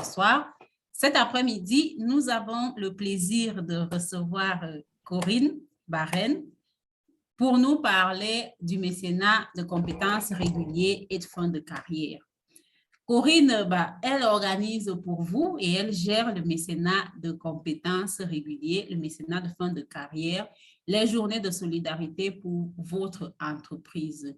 ce soir. Cet après-midi, nous avons le plaisir de recevoir Corinne Barren pour nous parler du mécénat de compétences réguliers et de fonds de carrière. Corinne, elle organise pour vous et elle gère le mécénat de compétences réguliers, le mécénat de fonds de carrière, les journées de solidarité pour votre entreprise.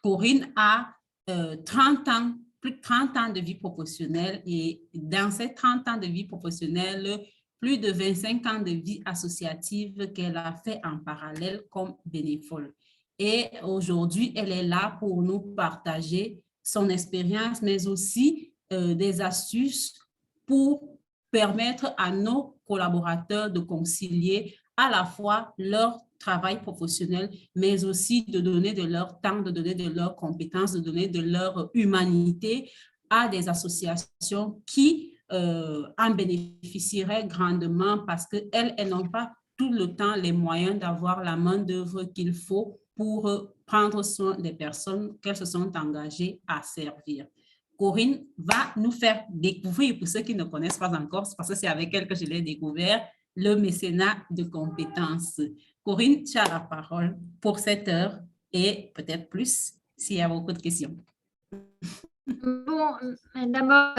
Corinne a 30 ans, plus de 30 ans de vie professionnelle et dans ces 30 ans de vie professionnelle, plus de 25 ans de vie associative qu'elle a fait en parallèle comme bénévole. Et aujourd'hui, elle est là pour nous partager son expérience, mais aussi des astuces pour permettre à nos collaborateurs de concilier à la fois leur travail professionnel, mais aussi de donner de leur temps, de donner de leurs compétences, de donner de leur humanité à des associations qui en bénéficieraient grandement parce qu'elles n'ont pas tout le temps les moyens d'avoir la main-d'œuvre qu'il faut pour prendre soin des personnes qu'elles se sont engagées à servir. Corinne va nous faire découvrir, pour ceux qui ne connaissent pas encore, parce que c'est avec elle que je l'ai découvert, le mécénat de compétences. Corinne, tu as la parole pour cette heure et peut-être plus s'il y a beaucoup de questions. Bon, d'abord,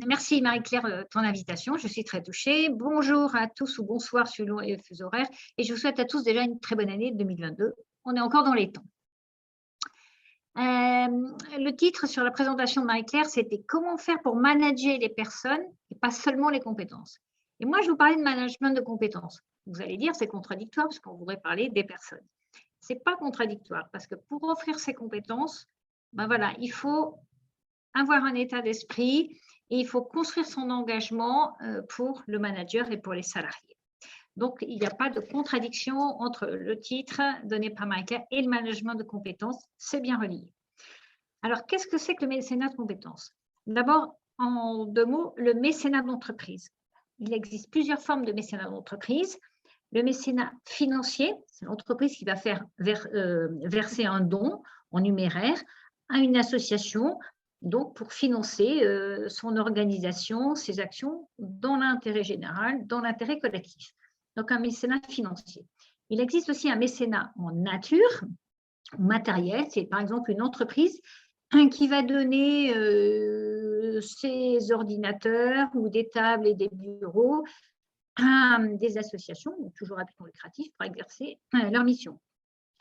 merci Marie-Claire de ton invitation. Je suis très touchée. Bonjour à tous ou bonsoir selon les fuseaux horaires. Et je vous souhaite à tous déjà une très bonne année 2022. On est encore dans les temps. Le titre sur la présentation de Marie-Claire, c'était « Comment faire pour manager les personnes et pas seulement les compétences ». Et moi, je vous parlais de management de compétences. Vous allez dire c'est contradictoire parce qu'on voudrait parler des personnes. Ce n'est pas contradictoire parce que pour offrir ces compétences, voilà, il faut avoir un état d'esprit et il faut construire son engagement pour le manager et pour les salariés. Donc, il n'y a pas de contradiction entre le titre donné par Marie-Claire et le management de compétences, c'est bien relié. Alors, qu'est-ce que c'est que le mécénat de compétences? D'abord, en 2 mots, le mécénat d'entreprise. Il existe plusieurs formes de mécénat d'entreprise. Le mécénat financier, c'est l'entreprise qui va faire verser un don en numéraire à une association, donc pour financer son organisation, ses actions dans l'intérêt général, dans l'intérêt collectif. Donc un mécénat financier. Il existe aussi un mécénat en nature, matériel, c'est par exemple une entreprise qui va donner ses ordinateurs ou des tables et des bureaux à des associations, toujours à but non lucratif, pour exercer leur mission.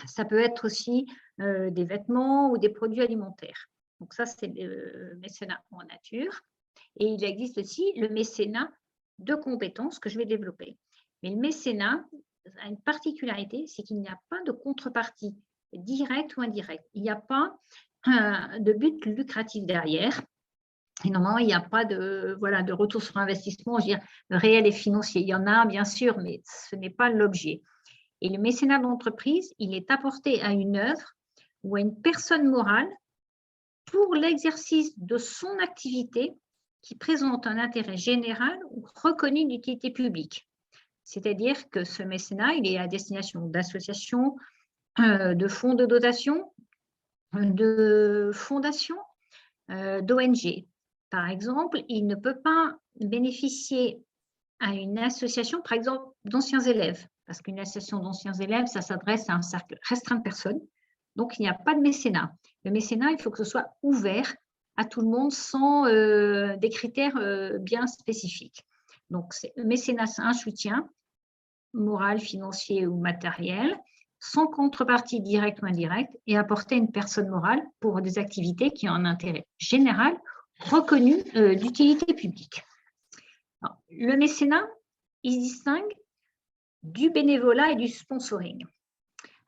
Ça peut être aussi des vêtements ou des produits alimentaires. Donc ça, c'est le mécénat en nature. Et il existe aussi le mécénat de compétences que je vais développer. Mais le mécénat a une particularité, c'est qu'il n'y a pas de contrepartie directe ou indirecte. Il n'y a pas de but lucratif derrière. Et normalement, il n'y a pas de retour sur investissement, je veux dire, réel et financier. Il y en a, bien sûr, mais ce n'est pas l'objet. Et le mécénat d'entreprise, il est apporté à une œuvre ou à une personne morale pour l'exercice de son activité qui présente un intérêt général ou reconnu d'utilité publique. C'est-à-dire que ce mécénat, il est à destination d'associations, de fonds de dotation, de fondations, d'ONG. Par exemple, il ne peut pas bénéficier à une association, par exemple, d'anciens élèves, parce qu'une association d'anciens élèves, ça s'adresse à un cercle restreint de personnes, donc il n'y a pas de mécénat. Le mécénat, il faut que ce soit ouvert à tout le monde sans des critères bien spécifiques. Donc, le mécénat, c'est un soutien moral, financier ou matériel, sans contrepartie directe ou indirecte, et apporter à une personne morale pour des activités qui ont un intérêt général reconnu d'utilité publique. Alors, le mécénat, il se distingue du bénévolat et du sponsoring.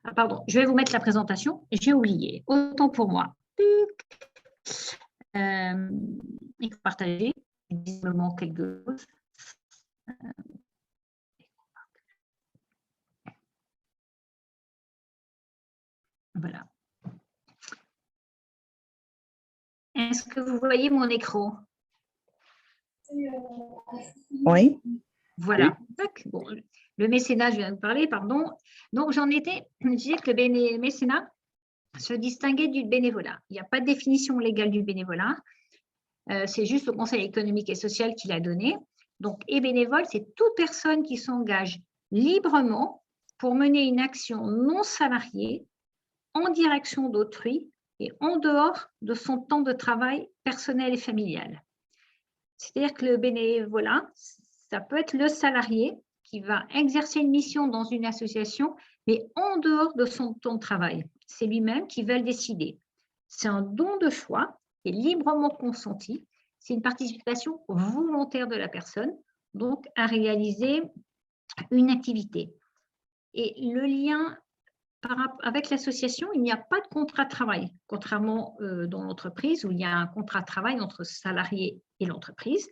Ah, pardon, je vais vous mettre la présentation, j'ai oublié, autant pour moi. Il faut partager, visiblement quelque chose. Voilà. Est-ce que vous voyez mon écran? Oui. Voilà. Bon, le mécénat, je viens de parler, pardon. Donc, je disais que le mécénat se distinguait du bénévolat. Il n'y a pas de définition légale du bénévolat. c'est juste le Conseil économique et social qui l'a donné. Donc, et bénévole, c'est toute personne qui s'engage librement pour mener une action non salariée en direction d'autrui et en dehors de son temps de travail personnel et familial. C'est-à-dire que le bénévolat, ça peut être le salarié qui va exercer une mission dans une association, mais en dehors de son temps de travail. C'est lui-même qui va le décider. C'est un don de choix qui est librement consenti. C'est une participation volontaire de la personne, donc à réaliser une activité. Et le lien avec l'association, il n'y a pas de contrat de travail, contrairement dans l'entreprise où il y a un contrat de travail entre salarié et l'entreprise.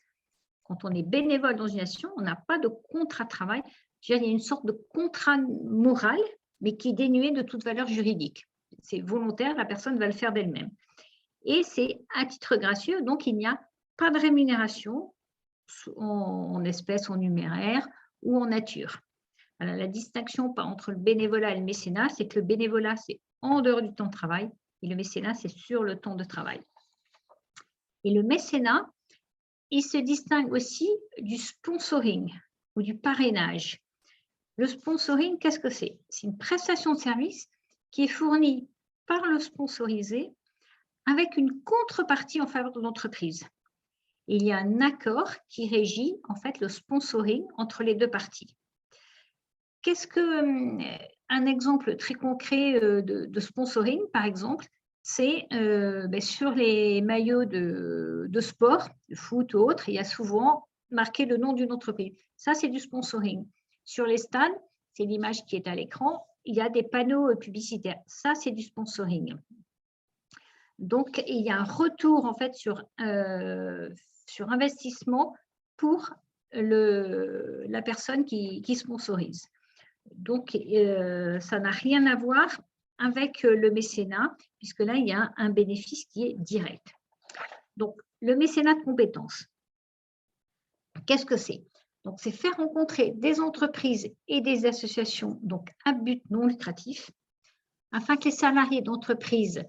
Quand on est bénévole dans une association, on n'a pas de contrat de travail. Il y a une sorte de contrat moral, mais qui est dénué de toute valeur juridique. C'est volontaire, la personne va le faire d'elle-même. Et c'est à titre gracieux, donc il n'y a pas de rémunération en espèces, en numéraire ou en nature. Alors, la distinction entre le bénévolat et le mécénat, c'est que le bénévolat, c'est en dehors du temps de travail et le mécénat, c'est sur le temps de travail. Et le mécénat, il se distingue aussi du sponsoring ou du parrainage. Le sponsoring, qu'est-ce que c'est? C'est une prestation de service qui est fournie par le sponsorisé avec une contrepartie en faveur de l'entreprise. Il y a un accord qui régit en fait le sponsoring entre les deux parties. Qu'est-ce que un exemple très concret de sponsoring, par exemple, c'est sur les maillots de sport, de foot ou autre, il y a souvent marqué le nom d'une entreprise. Ça, c'est du sponsoring. Sur les stades, c'est l'image qui est à l'écran, il y a des panneaux publicitaires. Ça, c'est du sponsoring. Donc, il y a un retour en fait sur investissement pour la personne qui sponsorise. Donc, ça n'a rien à voir avec le mécénat, puisque là, il y a un bénéfice qui est direct. Donc, le mécénat de compétences, qu'est-ce que c'est? Donc, c'est faire rencontrer des entreprises et des associations donc à but non lucratif, afin que les salariés d'entreprise,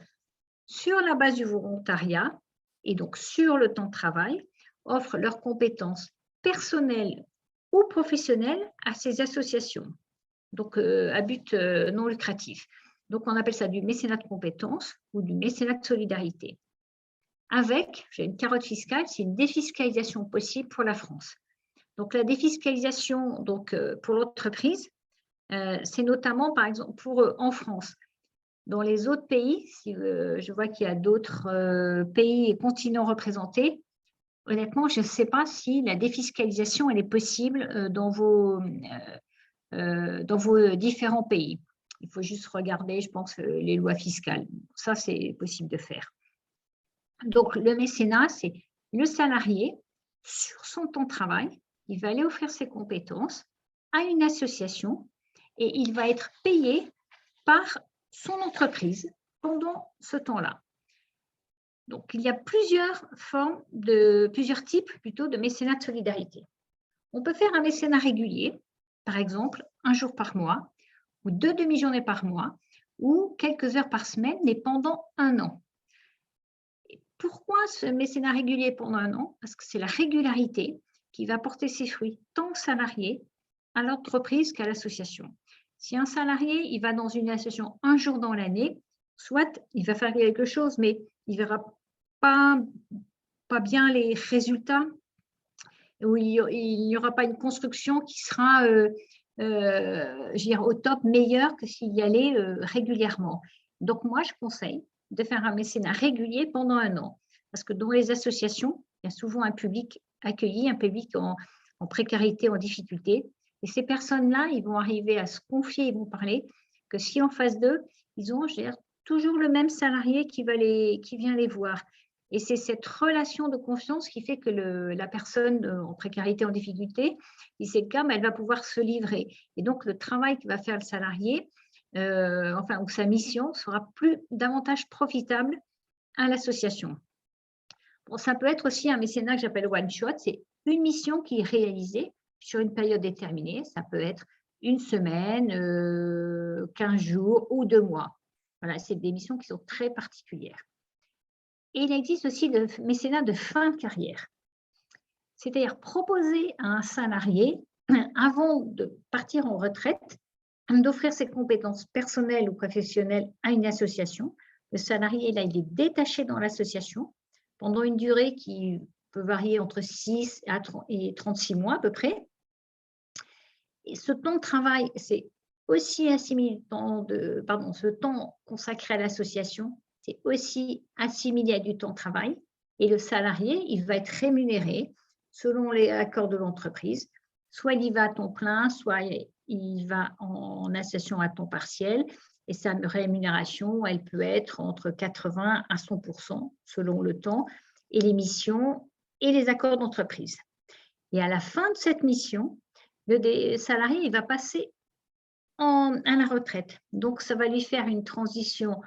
sur la base du volontariat et donc sur le temps de travail, offrent leurs compétences personnelles ou professionnelles à ces associations. Donc à but non lucratif. Donc, on appelle ça du mécénat de compétences ou du mécénat de solidarité. Avec, j'ai une carotte fiscale, c'est une défiscalisation possible pour la France. Donc, la défiscalisation pour l'entreprise, c'est notamment, par exemple, en France. Dans les autres pays, je vois qu'il y a d'autres pays et continents représentés, honnêtement, je ne sais pas si la défiscalisation elle est possible dans vos différents pays. Il faut juste regarder, je pense, les lois fiscales. Ça, c'est possible de faire. Donc, le mécénat, c'est le salarié, sur son temps de travail, il va aller offrir ses compétences à une association et il va être payé par son entreprise pendant ce temps-là. Donc, il y a plusieurs types plutôt de mécénat de solidarité. On peut faire un mécénat régulier, par exemple, un jour par mois, ou 2 demi-journées par mois, ou quelques heures par semaine, mais pendant un an. Et pourquoi ce mécénat régulier pendant un an? Parce que c'est la régularité qui va porter ses fruits, tant aux salariés, à l'entreprise qu'à l'association. Si un salarié, il va dans une association un jour dans l'année, soit il va faire quelque chose, mais il ne verra pas bien les résultats, où il n'y aura pas une construction qui sera au top meilleure que s'il y allait régulièrement. Donc, moi, je conseille de faire un mécénat régulier pendant un an. Parce que dans les associations, il y a souvent un public accueilli, un public en précarité, en difficulté. Et ces personnes-là, ils vont arriver à se confier, ils vont parler, que si en face d'eux, ils ont toujours le même salarié qui vient les voir. Et c'est cette relation de confiance qui fait que la personne en précarité, en difficulté, si c'est le cas, elle va pouvoir se livrer. Et donc, le travail que va faire le salarié, ou sa mission, sera davantage profitable à l'association. Bon, ça peut être aussi un mécénat que j'appelle one shot. C'est une mission qui est réalisée sur une période déterminée. Ça peut être une semaine, 15 jours ou 2 mois. Voilà, c'est des missions qui sont très particulières. Et il existe aussi le mécénat de fin de carrière. C'est-à-dire proposer à un salarié, avant de partir en retraite, d'offrir ses compétences personnelles ou professionnelles à une association. Le salarié, là, il est détaché dans l'association pendant une durée qui peut varier entre 6 et 36 mois à peu près. Et ce temps de travail, c'est aussi assimilé ce temps consacré à l'association, c'est aussi assimilé à du temps de travail. Et le salarié, il va être rémunéré selon les accords de l'entreprise. Soit il y va à temps plein, soit il va en association à temps partiel. Et sa rémunération, elle peut être entre 80 à 100% selon le temps et les missions et les accords d'entreprise. Et à la fin de cette mission, le salarié, il va passer à la retraite. Donc, ça va lui faire une transition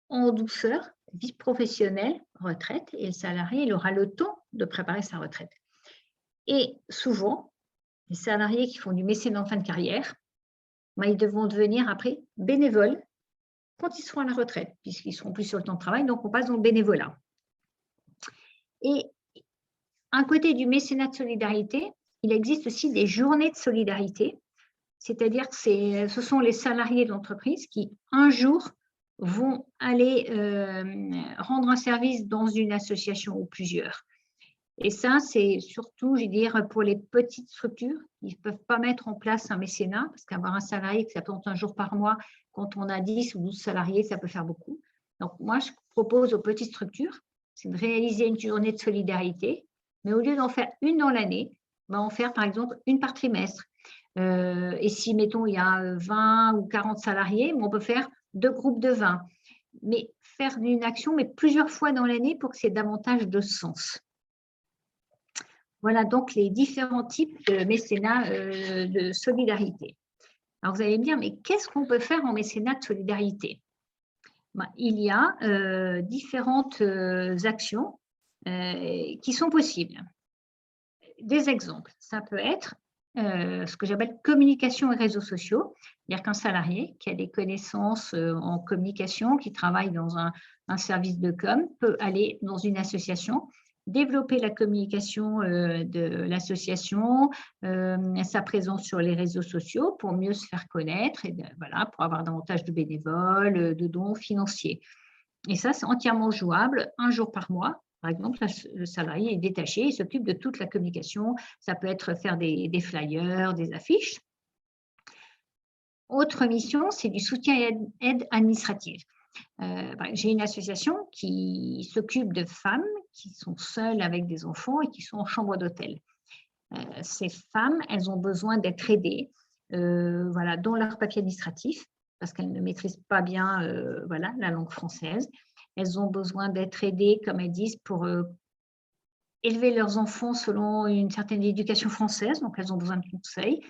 en douceur, vie professionnelle, retraite, et le salarié, il aura le temps de préparer sa retraite. Et souvent, les salariés qui font du mécénat en fin de carrière, ils devront devenir après bénévoles quand ils seront à la retraite, puisqu'ils ne seront plus sur le temps de travail, donc on passe dans le bénévolat. Et à côté du mécénat de solidarité, il existe aussi des journées de solidarité, c'est-à-dire que ce sont les salariés de l'entreprise qui, un jour, vont aller rendre un service dans une association ou plusieurs. Et ça, c'est surtout, je veux dire, pour les petites structures. Ils ne peuvent pas mettre en place un mécénat, parce qu'avoir un salarié qui s'absente un jour par mois, quand on a 10 ou 12 salariés, ça peut faire beaucoup. Donc, moi, je propose aux petites structures, c'est de réaliser une journée de solidarité, mais au lieu d'en faire une dans l'année, on va en faire, par exemple, une par trimestre. Et si, mettons, il y a 20 ou 40 salariés, on peut faire 2 groupes de 20. Mais faire une action, mais plusieurs fois dans l'année pour que c'est davantage de sens. Voilà donc les différents types de mécénat de solidarité. Alors, vous allez me dire, mais qu'est-ce qu'on peut faire en mécénat de solidarité? Il y a différentes actions qui sont possibles. Des exemples, ça peut être ce que j'appelle communication et réseaux sociaux. C'est-à-dire qu'un salarié qui a des connaissances en communication, qui travaille dans un service de com, peut aller dans une association, développer la communication de l'association, sa présence sur les réseaux sociaux pour mieux se faire connaître et voilà, pour avoir davantage de bénévoles, de dons financiers. Et ça, c'est entièrement jouable, un jour par mois. Par exemple, le salarié est détaché, il s'occupe de toute la communication. Ça peut être faire des flyers, des affiches. Autre mission, c'est du soutien et aide administrative. J'ai une association qui s'occupe de femmes qui sont seules avec des enfants et qui sont en chambre d'hôtel. Ces femmes, elles ont besoin d'être aidées voilà, dans leur papier administratif parce qu'elles ne maîtrisent pas bien voilà, la langue française. Elles ont besoin d'être aidées, comme elles disent, pour élever leurs enfants selon une certaine éducation française, donc elles ont besoin de conseils.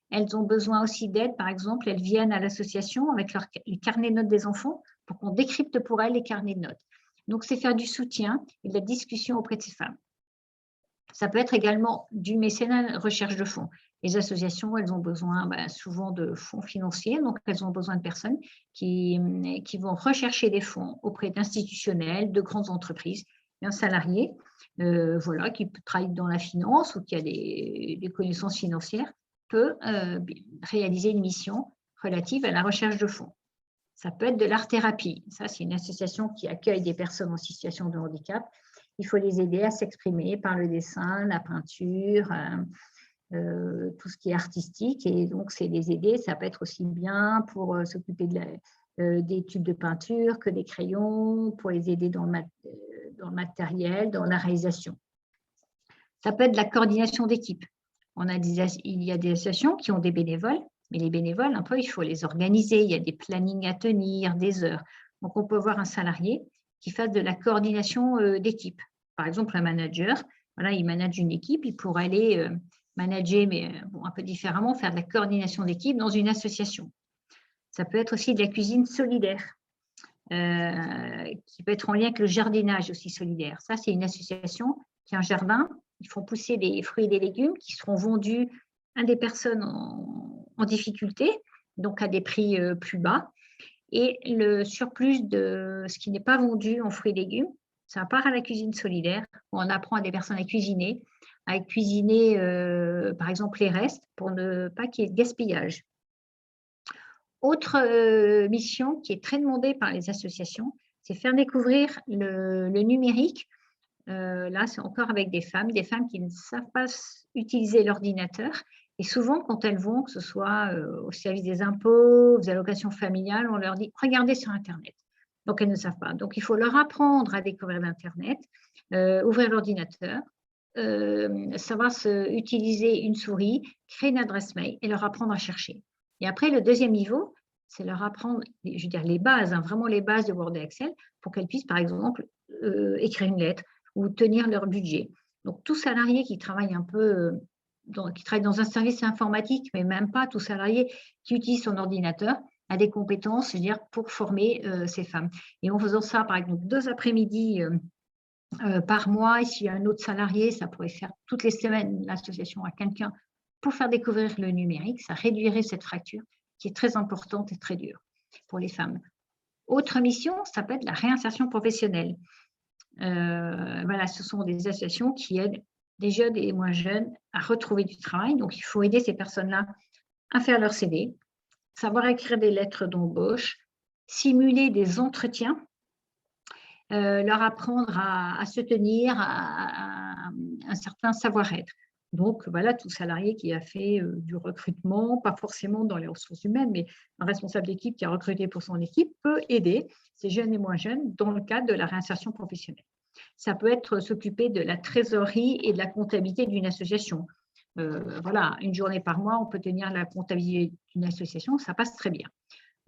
Elles ont besoin aussi d'aide, par exemple, elles viennent à l'association avec les carnets de notes des enfants pour qu'on décrypte pour elles les carnets de notes. Donc, c'est faire du soutien et de la discussion auprès de ces femmes. Ça peut être également du mécénat, recherche de fonds. Les associations, elles ont besoin souvent de fonds financiers, donc elles ont besoin de personnes qui vont rechercher des fonds auprès d'institutionnels, de grandes entreprises. Et un salarié voilà, qui travaille dans la finance ou qui a des connaissances financières peut réaliser une mission relative à la recherche de fonds. Ça peut être de l'art-thérapie. Ça, c'est une association qui accueille des personnes en situation de handicap. Il faut les aider à s'exprimer par le dessin, la peinture, tout ce qui est artistique. Et donc, c'est les aider. Ça peut être aussi bien pour s'occuper des tubes de peinture que des crayons, pour les aider dans le matériel, dans la réalisation. Ça peut être de la coordination d'équipe. Il y a des associations qui ont des bénévoles, mais les bénévoles, un peu, il faut les organiser. Il y a des plannings à tenir, des heures. Donc, on peut avoir un salarié qui fasse de la coordination d'équipe. Par exemple, un manager, voilà, il manage une équipe, il pourrait aller manager, mais un peu différemment, faire de la coordination d'équipe dans une association. Ça peut être aussi de la cuisine solidaire, qui peut être en lien avec le jardinage aussi solidaire. Ça, c'est une association qui a un jardin. Ils font pousser des fruits et des légumes qui seront vendus à des personnes en difficulté, donc à des prix plus bas. Et le surplus de ce qui n'est pas vendu en fruits et légumes Ça part à la cuisine solidaire, où on apprend à des personnes à cuisiner, par exemple, les restes pour ne pas qu'il y ait de gaspillage. Autre mission qui est très demandée par les associations, c'est faire découvrir le numérique. Là, c'est encore avec des femmes qui ne savent pas utiliser l'ordinateur. Et souvent, quand elles vont, que ce soit au service des impôts, aux allocations familiales, on leur dit « regardez sur Internet ». Donc, elles ne savent pas. Donc, il faut leur apprendre à découvrir l'Internet, ouvrir l'ordinateur, savoir utiliser une souris, créer une adresse mail et leur apprendre à chercher. Et après, le deuxième niveau, c'est leur apprendre, je veux dire, les bases, vraiment les bases de Word et Excel, pour qu'elles puissent, par exemple, écrire une lettre ou tenir leur budget. Donc, tout salarié qui travaille un peu, qui travaille dans un service informatique, mais même pas tout salarié qui utilise son ordinateur, a des compétences, je veux dire, pour former ces femmes. Et en faisant ça, par exemple, 2 après-midi par mois, et s'il y a un autre salarié, ça pourrait faire toutes les semaines l'association à quelqu'un pour faire découvrir le numérique, ça réduirait cette fracture qui est très importante et très dure pour les femmes. Autre mission, ça peut être la réinsertion professionnelle. Voilà, ce sont des associations qui aident des jeunes et moins jeunes à retrouver du travail. Donc, il faut aider ces personnes-là à faire leur CV, savoir écrire des lettres d'embauche, simuler des entretiens, leur apprendre à se tenir, à un certain savoir-être. Donc, voilà, tout salarié qui a fait du recrutement, pas forcément dans les ressources humaines, mais un responsable d'équipe qui a recruté pour son équipe peut aider ces jeunes et moins jeunes dans le cadre de la réinsertion professionnelle. Ça peut être s'occuper de la trésorerie et de la comptabilité d'une association. Voilà, une journée par mois, on peut tenir la comptabilité d'une association, ça passe très bien.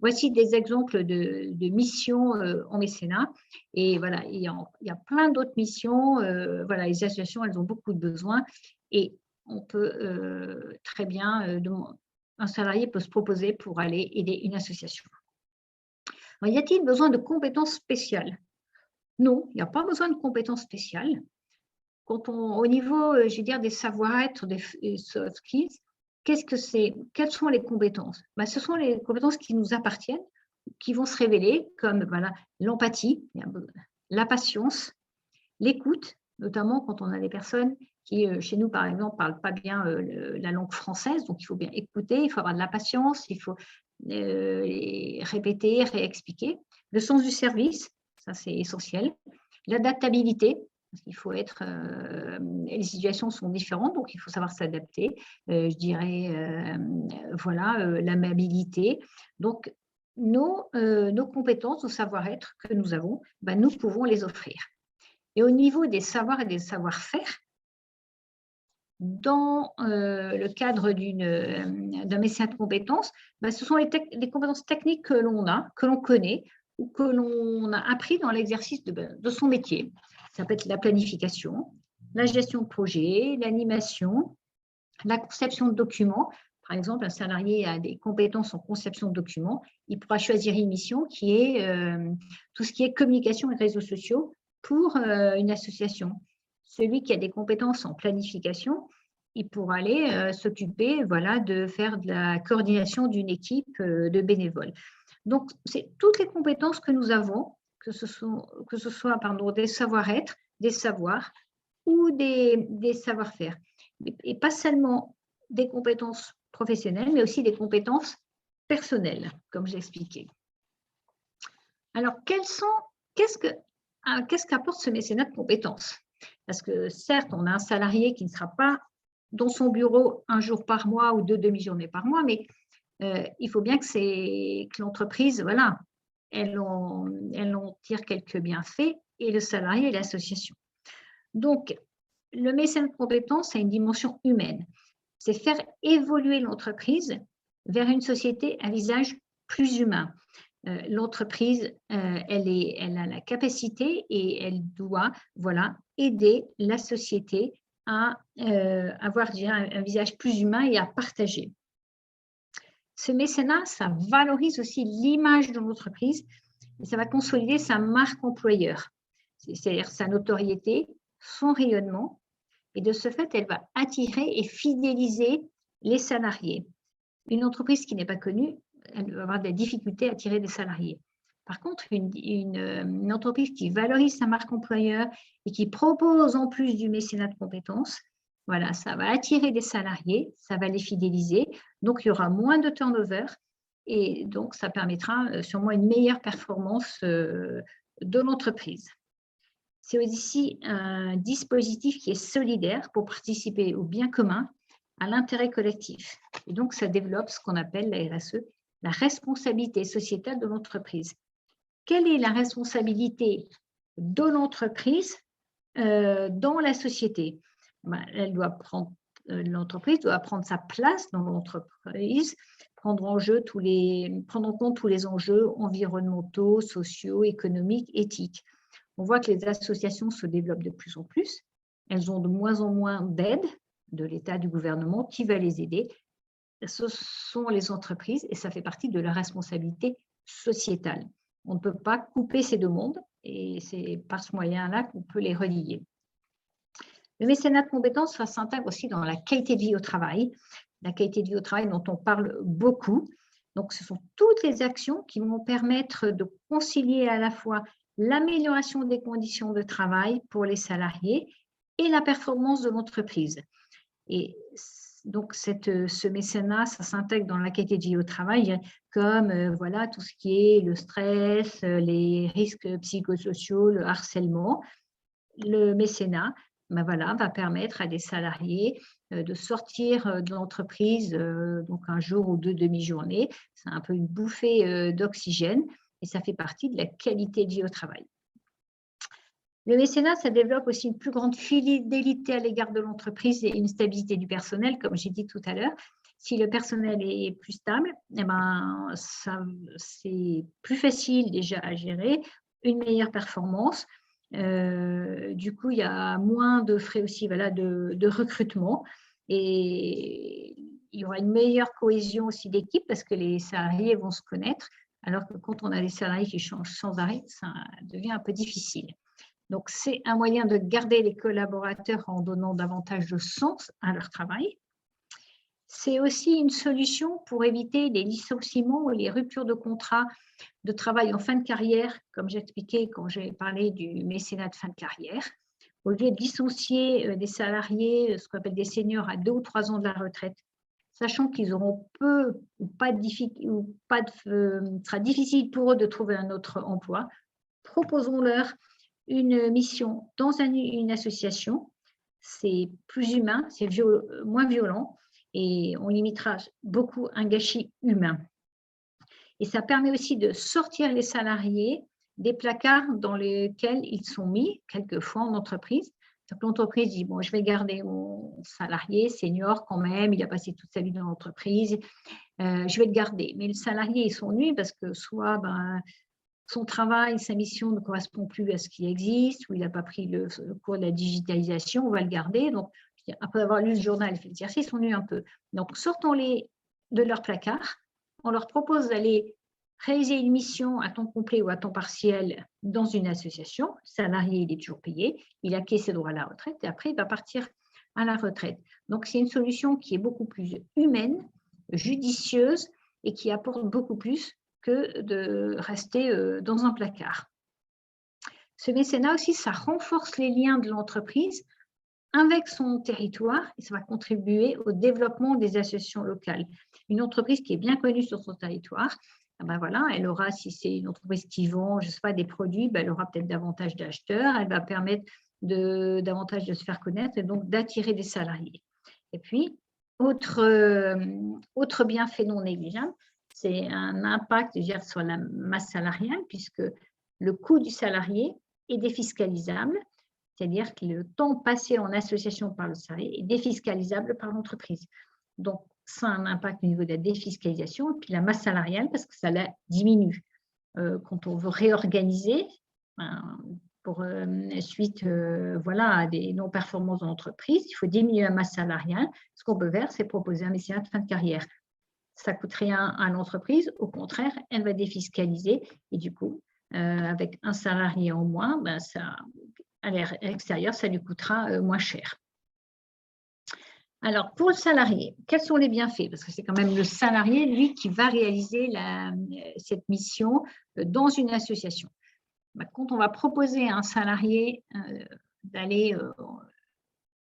Voici des exemples de missions en mécénat. Et voilà, il y a plein d'autres missions. Voilà, les associations, elles ont beaucoup de besoins. Et on peut très bien, un salarié peut se proposer pour aller aider une association. Alors, y a-t-il besoin de compétences spéciales? Non, il n'y a pas besoin de compétences spéciales. Au niveau, je veux dire, des savoir-être, des soft skills, qu'est-ce que c'est? Quelles sont les compétences? Ben, ce sont les compétences qui nous appartiennent, qui vont se révéler comme voilà, l'empathie, la patience, l'écoute, notamment quand on a des personnes qui, chez nous, par exemple, ne parlent pas bien la langue française, donc il faut bien écouter, il faut avoir de la patience, il faut répéter, réexpliquer. Le sens du service, ça c'est essentiel. L'adaptabilité, parce qu'il faut être, les situations sont différentes, donc il faut savoir s'adapter. Je dirais, voilà, l'amabilité. Donc, nos compétences, nos savoir-être que nous avons, ben, nous pouvons les offrir. Et au niveau des savoirs et des savoir-faire, dans le cadre d'un mécénat de compétences, ben, ce sont les compétences techniques que l'on connaît ou que l'on a appris dans l'exercice de son métier. Ça peut être la planification, la gestion de projet, l'animation, la conception de documents. Par exemple, un salarié a des compétences en conception de documents, il pourra choisir une mission qui est tout ce qui est communication et réseaux sociaux pour une association. Celui qui a des compétences en planification, il pourra aller s'occuper voilà, de faire de la coordination d'une équipe de bénévoles. Donc, c'est toutes les compétences que nous avons, que ce soit des savoir-être, des savoirs ou des savoir-faire. Et pas seulement des compétences professionnelles, mais aussi des compétences personnelles, comme j'ai expliqué. Alors, qu'est-ce qu'apporte ce mécénat de compétences? Parce que certes, on a un salarié qui ne sera pas dans son bureau un jour par mois ou 2 demi-journées par mois, mais il faut bien que l'entreprise, voilà, elle en tire quelques bienfaits, et le salarié et l'association. Donc, le mécénat de compétences a une dimension humaine. C'est faire évoluer l'entreprise vers une société à visage plus humain. L'entreprise, elle a la capacité et elle doit voilà, aider la société à avoir un visage plus humain et à partager. Ce mécénat, ça valorise aussi l'image de l'entreprise et ça va consolider sa marque employeur, c'est-à-dire sa notoriété, son rayonnement, et de ce fait, elle va attirer et fidéliser les salariés. Une entreprise qui n'est pas connue, elle va avoir des difficultés à attirer des salariés. Par contre, une entreprise qui valorise sa marque employeur et qui propose en plus du mécénat de compétences, voilà, ça va attirer des salariés, ça va les fidéliser, donc il y aura moins de turnover et donc ça permettra sûrement une meilleure performance de l'entreprise. C'est aussi un dispositif qui est solidaire pour participer au bien commun, à l'intérêt collectif. Et donc, ça développe ce qu'on appelle la RSE, la responsabilité sociétale de l'entreprise. Quelle est la responsabilité de l'entreprise dans la société? L'entreprise doit prendre sa place dans l'entreprise, prendre en compte tous les enjeux environnementaux, sociaux, économiques, éthiques. On voit que les associations se développent de plus en plus. Elles ont de moins en moins d'aide de l'État, du gouvernement, qui va les aider. Ce sont les entreprises et ça fait partie de leur responsabilité sociétale. On ne peut pas couper ces deux mondes et c'est par ce moyen-là qu'on peut les relier. Le mécénat de compétences, ça s'intègre aussi dans la qualité de vie au travail. La qualité de vie au travail dont on parle beaucoup. Donc, ce sont toutes les actions qui vont permettre de concilier à la fois l'amélioration des conditions de travail pour les salariés et la performance de l'entreprise. Et donc, ce mécénat, ça s'intègre dans la qualité de vie au travail comme voilà, tout ce qui est le stress, les risques psychosociaux, le harcèlement. Le mécénat voilà, va permettre à des salariés de sortir de l'entreprise donc un jour ou deux demi-journées. C'est un peu une bouffée d'oxygène et ça fait partie de la qualité de vie au travail. Le mécénat, ça développe aussi une plus grande fidélité à l'égard de l'entreprise et une stabilité du personnel, comme j'ai dit tout à l'heure. Si le personnel est plus stable, eh ben, c'est plus facile déjà à gérer, une meilleure performance. Du coup, il y a moins de frais aussi voilà, de recrutement et il y aura une meilleure cohésion aussi d'équipe parce que les salariés vont se connaître, alors que quand on a des salariés qui changent sans arrêt, ça devient un peu difficile. Donc, c'est un moyen de garder les collaborateurs en donnant davantage de sens à leur travail. C'est aussi une solution pour éviter les licenciements ou les ruptures de contrat de travail en fin de carrière, comme j'expliquais quand j'ai parlé du mécénat de fin de carrière. Au lieu de licencier des salariés, ce qu'on appelle des seniors, à 2 ou 3 ans de la retraite, sachant qu'ils auront peu ou pas de sera difficile pour eux de trouver un autre emploi, proposons-leur une mission dans une association. C'est plus humain, c'est moins violent et on limitera beaucoup un gâchis humain. Et ça permet aussi de sortir les salariés des placards dans lesquels ils sont mis, quelquefois en entreprise. Donc l'entreprise dit, bon, je vais garder mon salarié senior quand même, il a passé toute sa vie dans l'entreprise, je vais le garder. Mais le salarié, il s'ennuie parce que soit son travail, sa mission ne correspond plus à ce qui existe, ou il n'a pas pris le cours de la digitalisation, on va le garder. Donc, après avoir lu le journal, il fait l'exercice, on s'ennuie un peu. Donc, sortons-les de leur placard. On leur propose d'aller réaliser une mission à temps complet ou à temps partiel dans une association. Le salarié, il est toujours payé, il acquiert ses droits à la retraite et après, il va partir à la retraite. Donc, c'est une solution qui est beaucoup plus humaine, judicieuse et qui apporte beaucoup plus que de rester dans un placard. Ce mécénat aussi, ça renforce les liens de l'entreprise avec son territoire et ça va contribuer au développement des associations locales. Une entreprise qui est bien connue sur son territoire, ben voilà, elle aura, si c'est une entreprise qui vend, je sais pas, des produits, ben elle aura peut-être davantage d'acheteurs, elle va permettre davantage de se faire connaître et donc d'attirer des salariés. Et puis, autre bienfait non négligeable, c'est un impact sur la masse salariale puisque le coût du salarié est défiscalisable, c'est-à-dire que le temps passé en association par le salarié est défiscalisable par l'entreprise. Donc, ça a un impact au niveau de la défiscalisation et puis la masse salariale parce que ça la diminue. Quand on veut réorganiser suite à des non-performances de l'entreprise, il faut diminuer la masse salariale. Ce qu'on peut faire, c'est proposer un mécénat de fin de carrière. Ça ne coûte rien à l'entreprise, au contraire, elle va défiscaliser et du coup, avec un salarié en moins, à l'extérieur, ça lui coûtera moins cher. Alors, pour le salarié, quels sont les bienfaits? Parce que c'est quand même le salarié, lui, qui va réaliser cette mission dans une association. Quand on va proposer à un salarié d'aller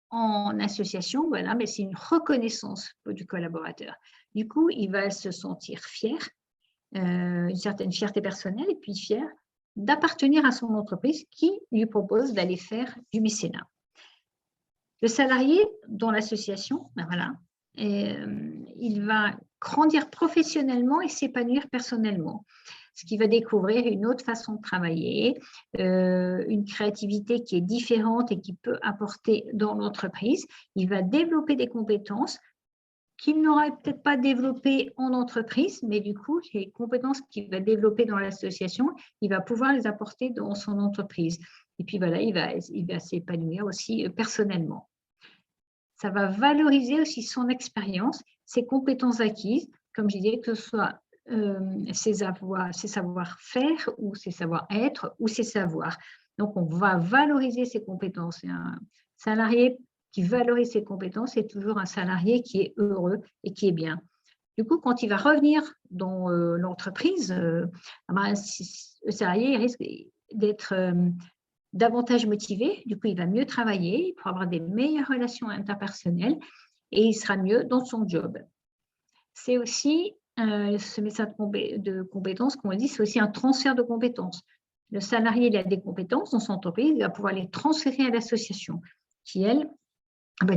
en association, voilà, mais c'est une reconnaissance du collaborateur. Du coup, il va se sentir fier, une certaine fierté personnelle, et puis fier d'appartenir à son entreprise qui lui propose d'aller faire du mécénat. Le salarié dans l'association, ben voilà, il va grandir professionnellement et s'épanouir personnellement, ce qui va découvrir une autre façon de travailler, une créativité qui est différente et qui peut apporter dans l'entreprise. Il va développer des compétences qu'il n'aurait peut-être pas développées en entreprise, mais du coup, les compétences qu'il va développer dans l'association, il va pouvoir les apporter dans son entreprise. Et puis voilà, il va s'épanouir aussi personnellement. Ça va valoriser aussi son expérience, ses compétences acquises, comme je disais, que ce soit ses savoir-faire ou ses savoir-être ou ses savoirs. Donc, on va valoriser ses compétences. Et un salarié qui valorise ses compétences est toujours un salarié qui est heureux et qui est bien. Du coup, quand il va revenir dans l'entreprise, le salarié risque d'être davantage motivé, du coup, il va mieux travailler, il pourra avoir des meilleures relations interpersonnelles et il sera mieux dans son job. C'est aussi, ce message de compétences, comme on dit, c'est aussi un transfert de compétences. Le salarié, il a des compétences dans son entreprise, il va pouvoir les transférer à l'association, qui, elle,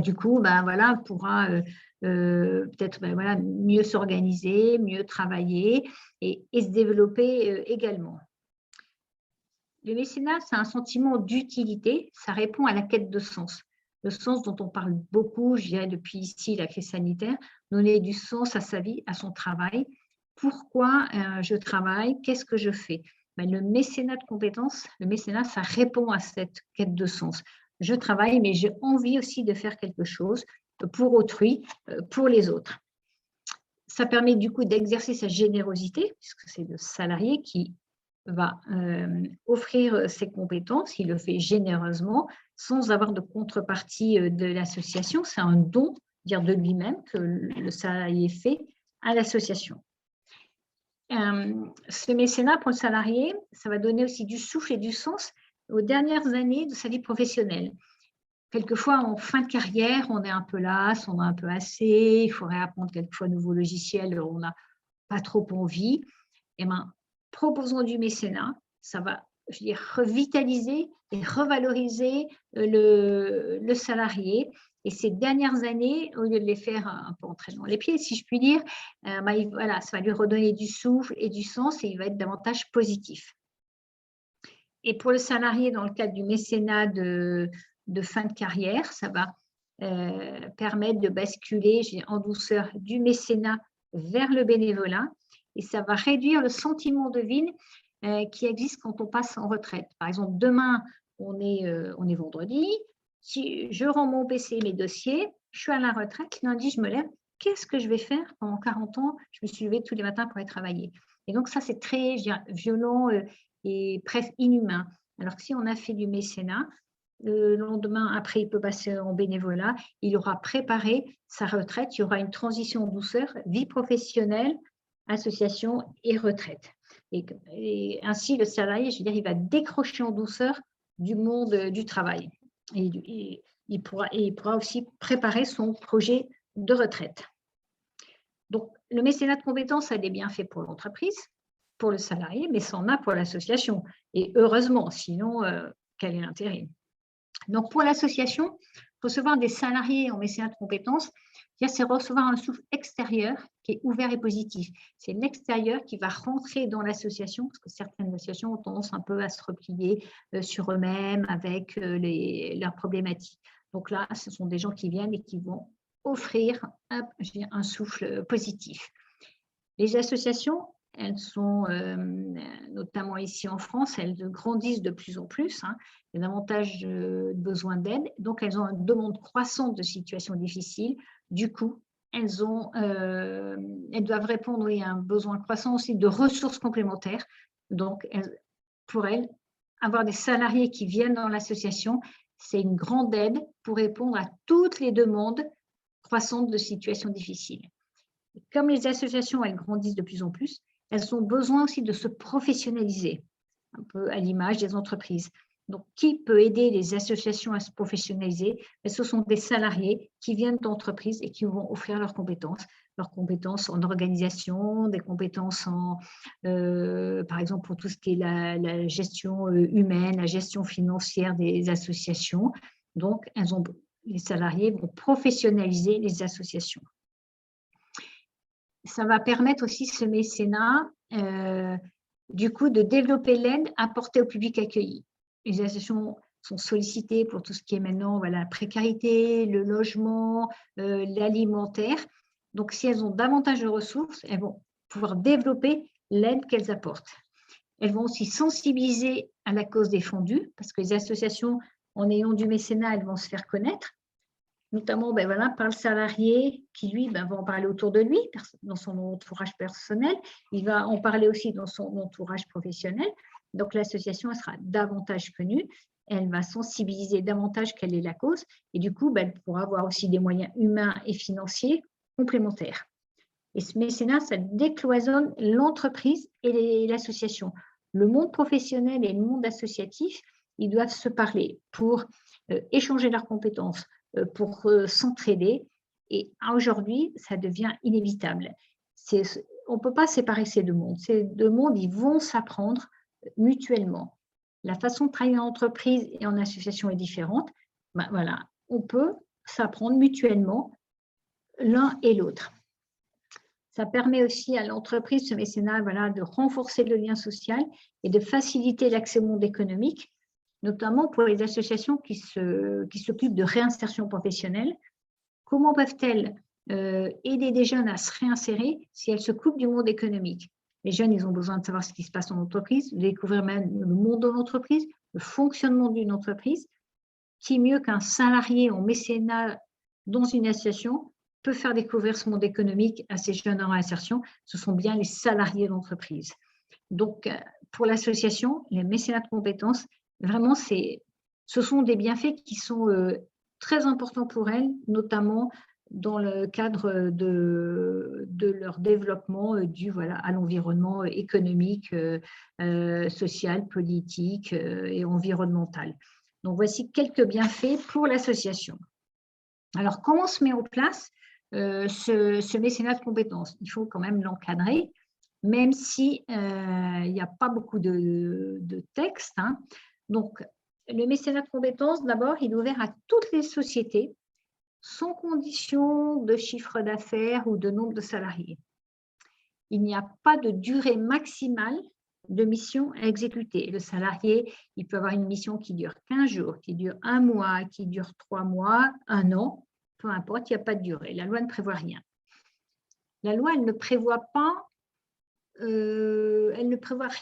du coup, voilà, pourra peut-être voilà, mieux s'organiser, mieux travailler et se développer également. Le mécénat, c'est un sentiment d'utilité, ça répond à la quête de sens. Le sens dont on parle beaucoup, je dirais depuis ici la crise sanitaire, donner du sens à sa vie, à son travail. Pourquoi je travaille? Qu'est-ce que je fais? Le mécénat de compétences, le mécénat, ça répond à cette quête de sens. Je travaille, mais j'ai envie aussi de faire quelque chose pour autrui, pour les autres. Ça permet du coup d'exercer sa générosité, puisque c'est le salarié qui va offrir ses compétences, il le fait généreusement, sans avoir de contrepartie de l'association. C'est un don, dire de lui-même, que le salarié fait à l'association. Ce mécénat pour le salarié, ça va donner aussi du souffle et du sens aux dernières années de sa vie professionnelle. Quelquefois, en fin de carrière, on est un peu las, on a un peu assez, il faudrait apprendre quelquefois de nouveaux logiciels, on n'a pas trop envie. Proposons du mécénat, ça va, je veux dire, revitaliser et revaloriser le salarié. Et ces dernières années, au lieu de les faire un peu entrer dans les pieds, si je puis dire, voilà, ça va lui redonner du souffle et du sens et il va être davantage positif. Et pour le salarié, dans le cadre du mécénat de fin de carrière, ça va permettre de basculer en douceur du mécénat vers le bénévolat. Et ça va réduire le sentiment de vide qui existe quand on passe en retraite. Par exemple, demain, on est vendredi. Si je rends mon PC, mes dossiers, je suis à la retraite. Lundi, je me lève. Qu'est-ce que je vais faire pendant 40 ans? Je me suis levée tous les matins pour aller travailler. Et donc, ça, c'est très violent et presque inhumain. Alors que si on a fait du mécénat, le lendemain, après, il peut passer en bénévolat. Il aura préparé sa retraite. Il y aura une transition en douceur, vie professionnelle, association et retraite. Et ainsi, le salarié, je veux dire, il va décrocher en douceur du monde du travail. Et il pourra aussi préparer son projet de retraite. Donc, le mécénat de compétences a des bienfaits pour l'entreprise, pour le salarié, mais ça en a pour l'association. Et heureusement, sinon, quel est l'intérêt? Donc, pour l'association, recevoir des salariés en mécénat de compétences, c'est recevoir un souffle extérieur qui est ouvert et positif. C'est l'extérieur qui va rentrer dans l'association, parce que certaines associations ont tendance un peu à se replier sur eux-mêmes avec leurs problématiques. Donc là, ce sont des gens qui viennent et qui vont offrir un souffle positif. Les associations, elles sont, notamment ici en France, elles grandissent de plus en plus. Il y a davantage de besoins d'aide. Donc, elles ont une demande croissante de situations difficiles. Du coup, elles doivent répondre à un besoin croissant aussi de ressources complémentaires. Donc, pour elles, avoir des salariés qui viennent dans l'association, c'est une grande aide pour répondre à toutes les demandes croissante de situations difficiles. Et comme les associations, elles grandissent de plus en plus, elles ont besoin aussi de se professionnaliser, un peu à l'image des entreprises. Donc, qui peut aider les associations à se professionnaliser? Ce sont des salariés qui viennent d'entreprises et qui vont offrir leurs compétences en organisation, des compétences par exemple, pour tout ce qui est la gestion humaine, la gestion financière des associations. Donc, les salariés vont professionnaliser les associations. Ça va permettre aussi ce mécénat, du coup, de développer l'aide apportée au public accueilli. Les associations sont sollicitées pour tout ce qui est maintenant la précarité, le logement, l'alimentaire. Donc, si elles ont davantage de ressources, elles vont pouvoir développer l'aide qu'elles apportent. Elles vont aussi sensibiliser à la cause défendue, parce que les associations, en ayant du mécénat, elles vont se faire connaître, notamment par le salarié qui, lui, va en parler autour de lui, dans son entourage personnel. Il va en parler aussi dans son entourage professionnel. Donc, l'association sera davantage connue. Elle va sensibiliser davantage quelle est la cause. Et du coup, elle pourra avoir aussi des moyens humains et financiers complémentaires. Et ce mécénat, ça décloisonne l'entreprise et l'association. Le monde professionnel et le monde associatif, ils doivent se parler pour échanger leurs compétences, pour s'entraider. Et aujourd'hui, ça devient inévitable. On ne peut pas séparer ces deux mondes. Ces deux mondes, ils vont s'apprendre mutuellement. La façon de travailler en entreprise et en association est différente. On peut s'apprendre mutuellement l'un et l'autre. Ça permet aussi à l'entreprise, ce mécénat, de renforcer le lien social et de faciliter l'accès au monde économique, notamment pour les associations qui s'occupent de réinsertion professionnelle. Comment peuvent-elles aider des jeunes à se réinsérer si elles se coupent du monde économique? Les jeunes, ils ont besoin de savoir ce qui se passe en entreprise, de découvrir même le monde de l'entreprise, le fonctionnement d'une entreprise. Qui mieux qu'un salarié en mécénat dans une association peut faire découvrir ce monde économique à ces jeunes en réinsertion? Ce sont bien les salariés d'entreprise. Donc, pour l'association, les mécénats de compétences, vraiment, ce sont des bienfaits qui sont très importants pour elles, notamment dans le cadre de leur développement dû à l'environnement économique, social, politique et environnemental. Donc, voici quelques bienfaits pour l'association. Alors, comment se met en place ce mécénat de compétences? Il faut quand même l'encadrer, même si il n'y a pas beaucoup de textes. Donc, le mécénat de compétences, d'abord, il est ouvert à toutes les sociétés, sans condition de chiffre d'affaires ou de nombre de salariés. Il n'y a pas de durée maximale de mission à exécuter. Le salarié, il peut avoir une mission qui dure 15 jours, qui dure 1 mois, qui dure 3 mois, 1 an, peu importe, il n'y a pas de durée. La loi ne prévoit rien. La loi, elle ne prévoit pas,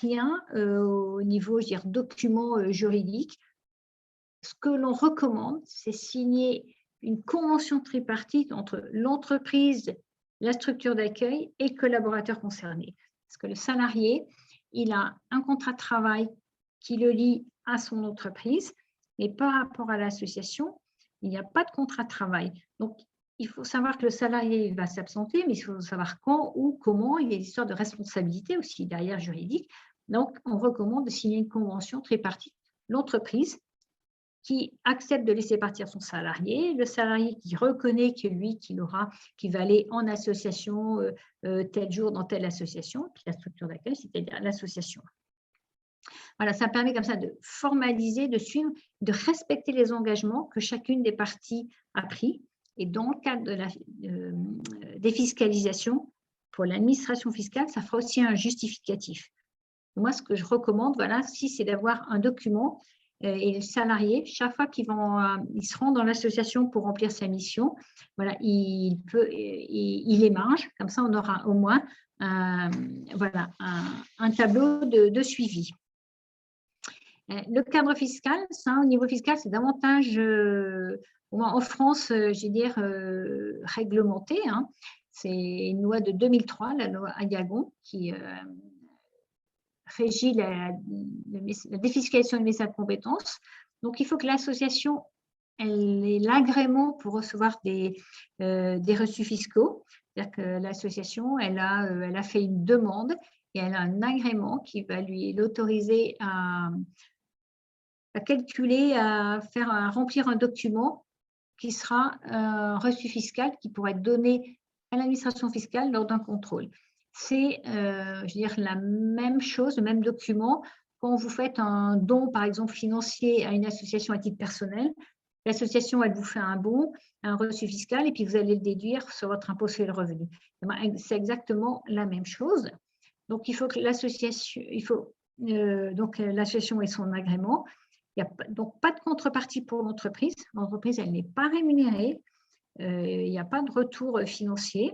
rien au niveau, je veux dire, document juridique. Ce que l'on recommande, c'est signer une convention tripartite entre l'entreprise, la structure d'accueil et le collaborateur concerné. Parce que le salarié, il a un contrat de travail qui le lie à son entreprise, mais par rapport à l'association, il n'y a pas de contrat de travail. Donc, il faut savoir que le salarié va s'absenter, mais il faut savoir quand ou comment. Il y a des histoires de responsabilité aussi derrière juridique. Donc, on recommande de signer une convention tripartite. L'entreprise qui accepte de laisser partir son salarié, le salarié qui reconnaît que lui, qu'il va aller en association tel jour dans telle association, puis la structure d'accueil, c'est-à-dire l'association. Voilà, ça permet comme ça de formaliser, de suivre, de respecter les engagements que chacune des parties a pris. Et dans le cadre de la défiscalisation, pour l'administration fiscale, ça fera aussi un justificatif. Moi, ce que je recommande, c'est d'avoir un document et le salarié, chaque fois qu'il se rend dans l'association pour remplir sa mission, il émarge, comme ça on aura au moins un tableau de suivi. Le cadre fiscal, ça, au niveau fiscal, c'est davantage, en France, réglementé. C'est une loi de 2003, la loi Aillagon, qui régit la défiscalisation du mécénat de compétences. Donc, il faut que l'association elle est l'agrément pour recevoir des reçus fiscaux. C'est-à-dire que l'association, elle a fait une demande et elle a un agrément qui va l'autoriser à calculer, à remplir un document qui sera un reçu fiscal qui pourrait être donné à l'administration fiscale lors d'un contrôle. C'est, je veux dire, la même chose, le même document quand vous faites un don, par exemple, financier à une association à titre personnel. L'association, elle vous fait un bon, un reçu fiscal, et puis vous allez le déduire sur votre impôt sur le revenu. C'est exactement la même chose. Donc, il faut que l'association, l'association ait son agrément. Il n'y a donc pas de contrepartie pour l'entreprise. L'entreprise, elle n'est pas rémunérée. Il n'y a pas de retour financier.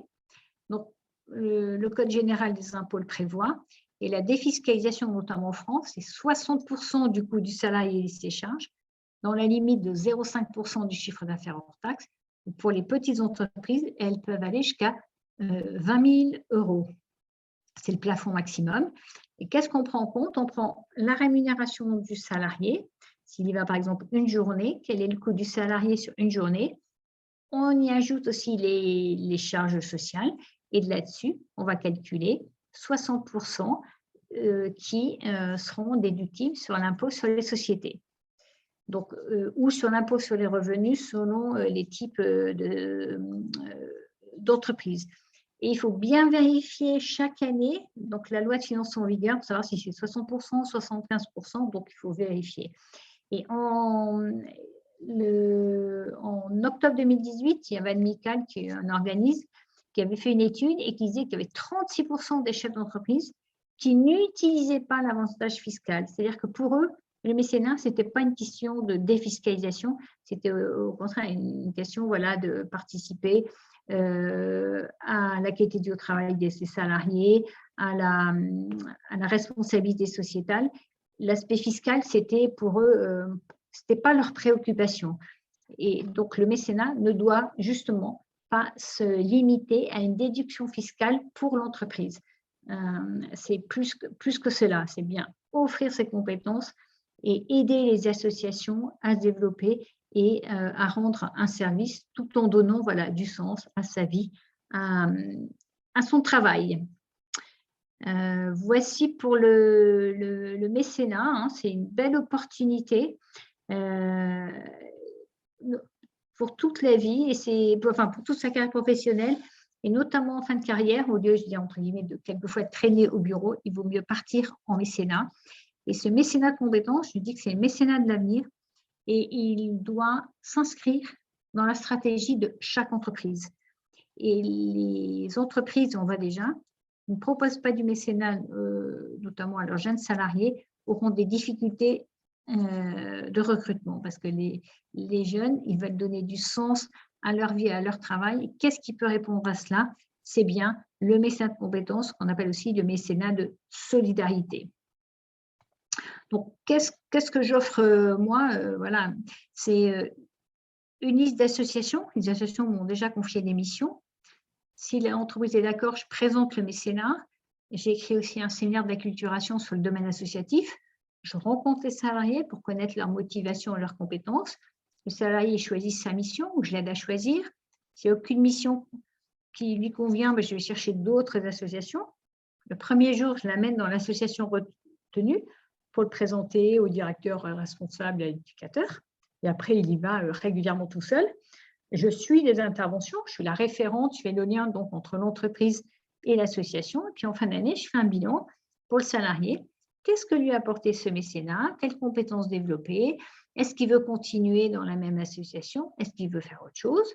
Donc, le Code général des impôts le prévoit. Et la défiscalisation, notamment en France, c'est 60% du coût du salarié et de ses charges, dans la limite de 0,5% du chiffre d'affaires hors taxe. Pour les petites entreprises, elles peuvent aller jusqu'à 20 000 €. C'est le plafond maximum. Et qu'est-ce qu'on prend en compte? On prend la rémunération du salarié. S'il y va par exemple une journée, quel est le coût du salarié sur une journée? On y ajoute aussi les charges sociales. Et de là-dessus, on va calculer 60% qui seront déductibles sur l'impôt sur les sociétés. Donc, ou sur l'impôt sur les revenus selon les types d'entreprises. Et il faut bien vérifier chaque année, donc la loi de finances en vigueur, pour savoir si c'est 60%, 75%, donc il faut vérifier. Et en octobre 2018, il y avait Admical, qui est un organisme, qui avait fait une étude et qui disait qu'il y avait 36% des chefs d'entreprise qui n'utilisaient pas l'avantage fiscal. C'est-à-dire que pour eux, le mécénat, ce n'était pas une question de défiscalisation, c'était au contraire une question de participer à la qualité du travail de ses salariés, à la responsabilité sociétale. L'aspect fiscal, c'était pour eux, ce n'était pas leur préoccupation. Et donc, le mécénat ne doit justement pas se limiter à une déduction fiscale pour l'entreprise. C'est plus que cela, c'est bien offrir ses compétences et aider les associations à se développer et à rendre un service tout en donnant du sens à sa vie, à son travail. Voici pour le mécénat, hein, c'est une belle opportunité pour toute la vie et pour toute sa carrière professionnelle et notamment en fin de carrière, au lieu, je dis entre guillemets, de quelquefois traîner au bureau, il vaut mieux partir en mécénat. Et ce mécénat de compétences, je dis que c'est le mécénat de l'avenir et il doit s'inscrire dans la stratégie de chaque entreprise. Et les entreprises, on voit déjà, ne proposent pas du mécénat, notamment à leurs jeunes salariés, auront des difficultés de recrutement parce que les jeunes, ils veulent donner du sens à leur vie, à leur travail. Qu'est-ce qui peut répondre à cela? C'est bien le mécénat de compétences, qu'on appelle aussi le mécénat de solidarité. Donc, qu'est-ce que j'offre moi? Voilà, c'est une liste d'associations. Les associations m'ont déjà confié des missions. Si l'entreprise est d'accord, je présente le mécénat. J'ai écrit aussi un séminaire d'acculturation sur le domaine associatif. Je rencontre les salariés pour connaître leur motivation et leurs compétences. Le salarié choisit sa mission ou je l'aide à choisir. S'il n'y a aucune mission qui lui convient, je vais chercher d'autres associations. Le premier jour, je l'amène dans l'association retenue pour le présenter au directeur responsable et à l'éducateur. Et après, il y va régulièrement tout seul. Je suis les interventions, je suis la référente, je fais le lien donc, entre l'entreprise et l'association. Et puis, en fin d'année, je fais un bilan pour le salarié. Qu'est-ce que lui a apporté ce mécénat? Quelles compétences développer? Est-ce qu'il veut continuer dans la même association? Est-ce qu'il veut faire autre chose?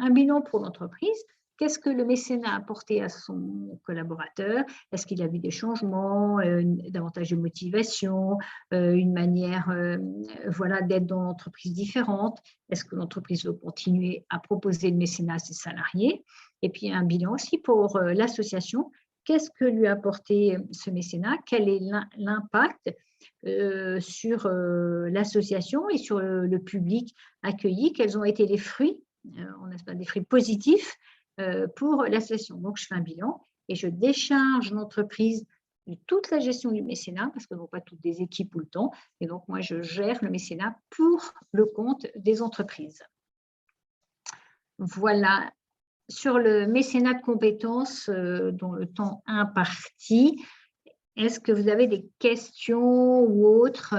Un bilan pour l'entreprise. Qu'est-ce que le mécénat a apporté à son collaborateur? Est-ce qu'il a vu des changements, davantage de motivation, une manière d'être dans l'entreprise différente? Est-ce que l'entreprise veut continuer à proposer le mécénat à ses salariés? Et puis un bilan aussi pour l'association. Qu'est-ce que lui a apporté ce mécénat? Quel est l'impact sur l'association et sur le public accueilli? Quels ont été les fruits, des fruits positifs pour l'association? Donc, je fais un bilan et je décharge l'entreprise de toute la gestion du mécénat, parce que nous n'avons pas toutes des équipes tout le temps. Et donc, moi, je gère le mécénat pour le compte des entreprises. Voilà. Sur le mécénat de compétences dans le temps imparti, est-ce que vous avez des questions ou autres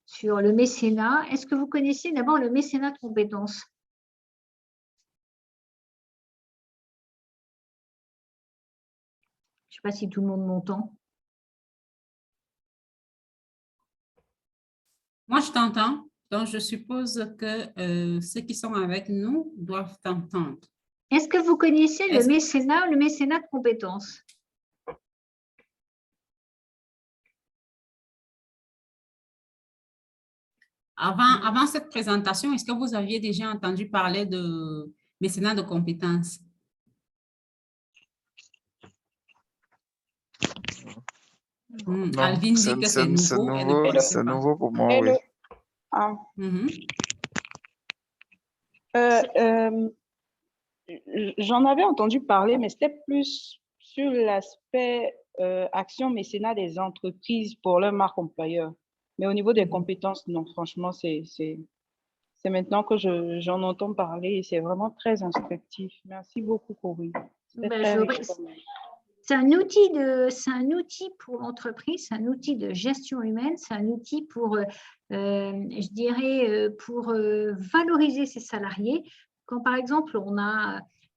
sur le mécénat? Est-ce que vous connaissez d'abord le mécénat de compétences? Je ne sais pas si tout le monde m'entend. Moi, je t'entends. Donc, je suppose que ceux qui sont avec nous doivent t'entendre. Est-ce que vous connaissez le mécénat de compétences? Avant cette présentation, est-ce que vous aviez déjà entendu parler de mécénat de compétences? Alvin dit que c'est nouveau. C'est nouveau pour moi, oui. J'en avais entendu parler, mais c'était plus sur l'aspect action mécénat des entreprises pour leur marque employeur. Mais au niveau des compétences, non, franchement, c'est maintenant que j'en entends parler et c'est vraiment très instructif. Merci beaucoup, Corinne. C'est un outil pour l'entreprise, c'est un outil de gestion humaine, c'est un outil pour, je dirais, pour valoriser ses salariés. Quand, par exemple,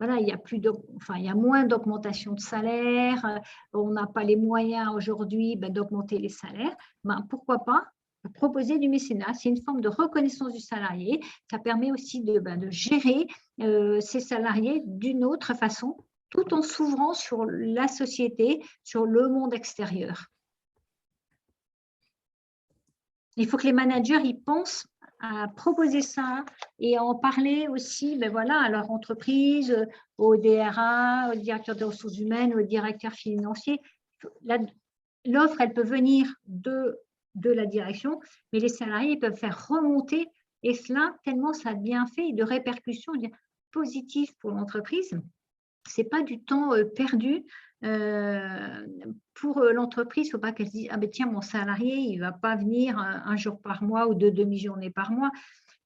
il y a moins d'augmentation de salaire, on n'a pas les moyens aujourd'hui d'augmenter les salaires, pourquoi pas proposer du mécénat? C'est une forme de reconnaissance du salarié. Ça permet aussi de gérer ses salariés d'une autre façon, tout en s'ouvrant sur la société, sur le monde extérieur. Il faut que les managers y pensent à proposer ça et à en parler aussi à leur entreprise, au DRA, au directeur des ressources humaines, au directeur financier. L'offre, elle peut venir de la direction, mais les salariés peuvent faire remonter, et cela, tellement ça a bien fait et de répercussions positives pour l'entreprise. Ce n'est pas du temps perdu pour l'entreprise. Il ne faut pas qu'elle se dise « Ah ben tiens, mon salarié, il ne va pas venir un jour par mois ou 2 demi-journées par mois ».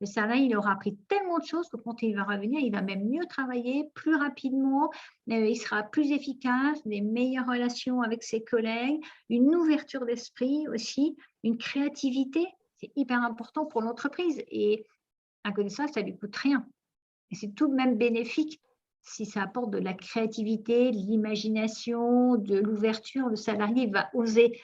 Le salarié, il aura appris tellement de choses que quand il va revenir, il va même mieux travailler, plus rapidement, il sera plus efficace, des meilleures relations avec ses collègues, une ouverture d'esprit aussi, une créativité. C'est hyper important pour l'entreprise. Et à côté de ça ne lui coûte rien. Et c'est tout de même bénéfique. Si ça apporte de la créativité, de l'imagination, de l'ouverture, le salarié va oser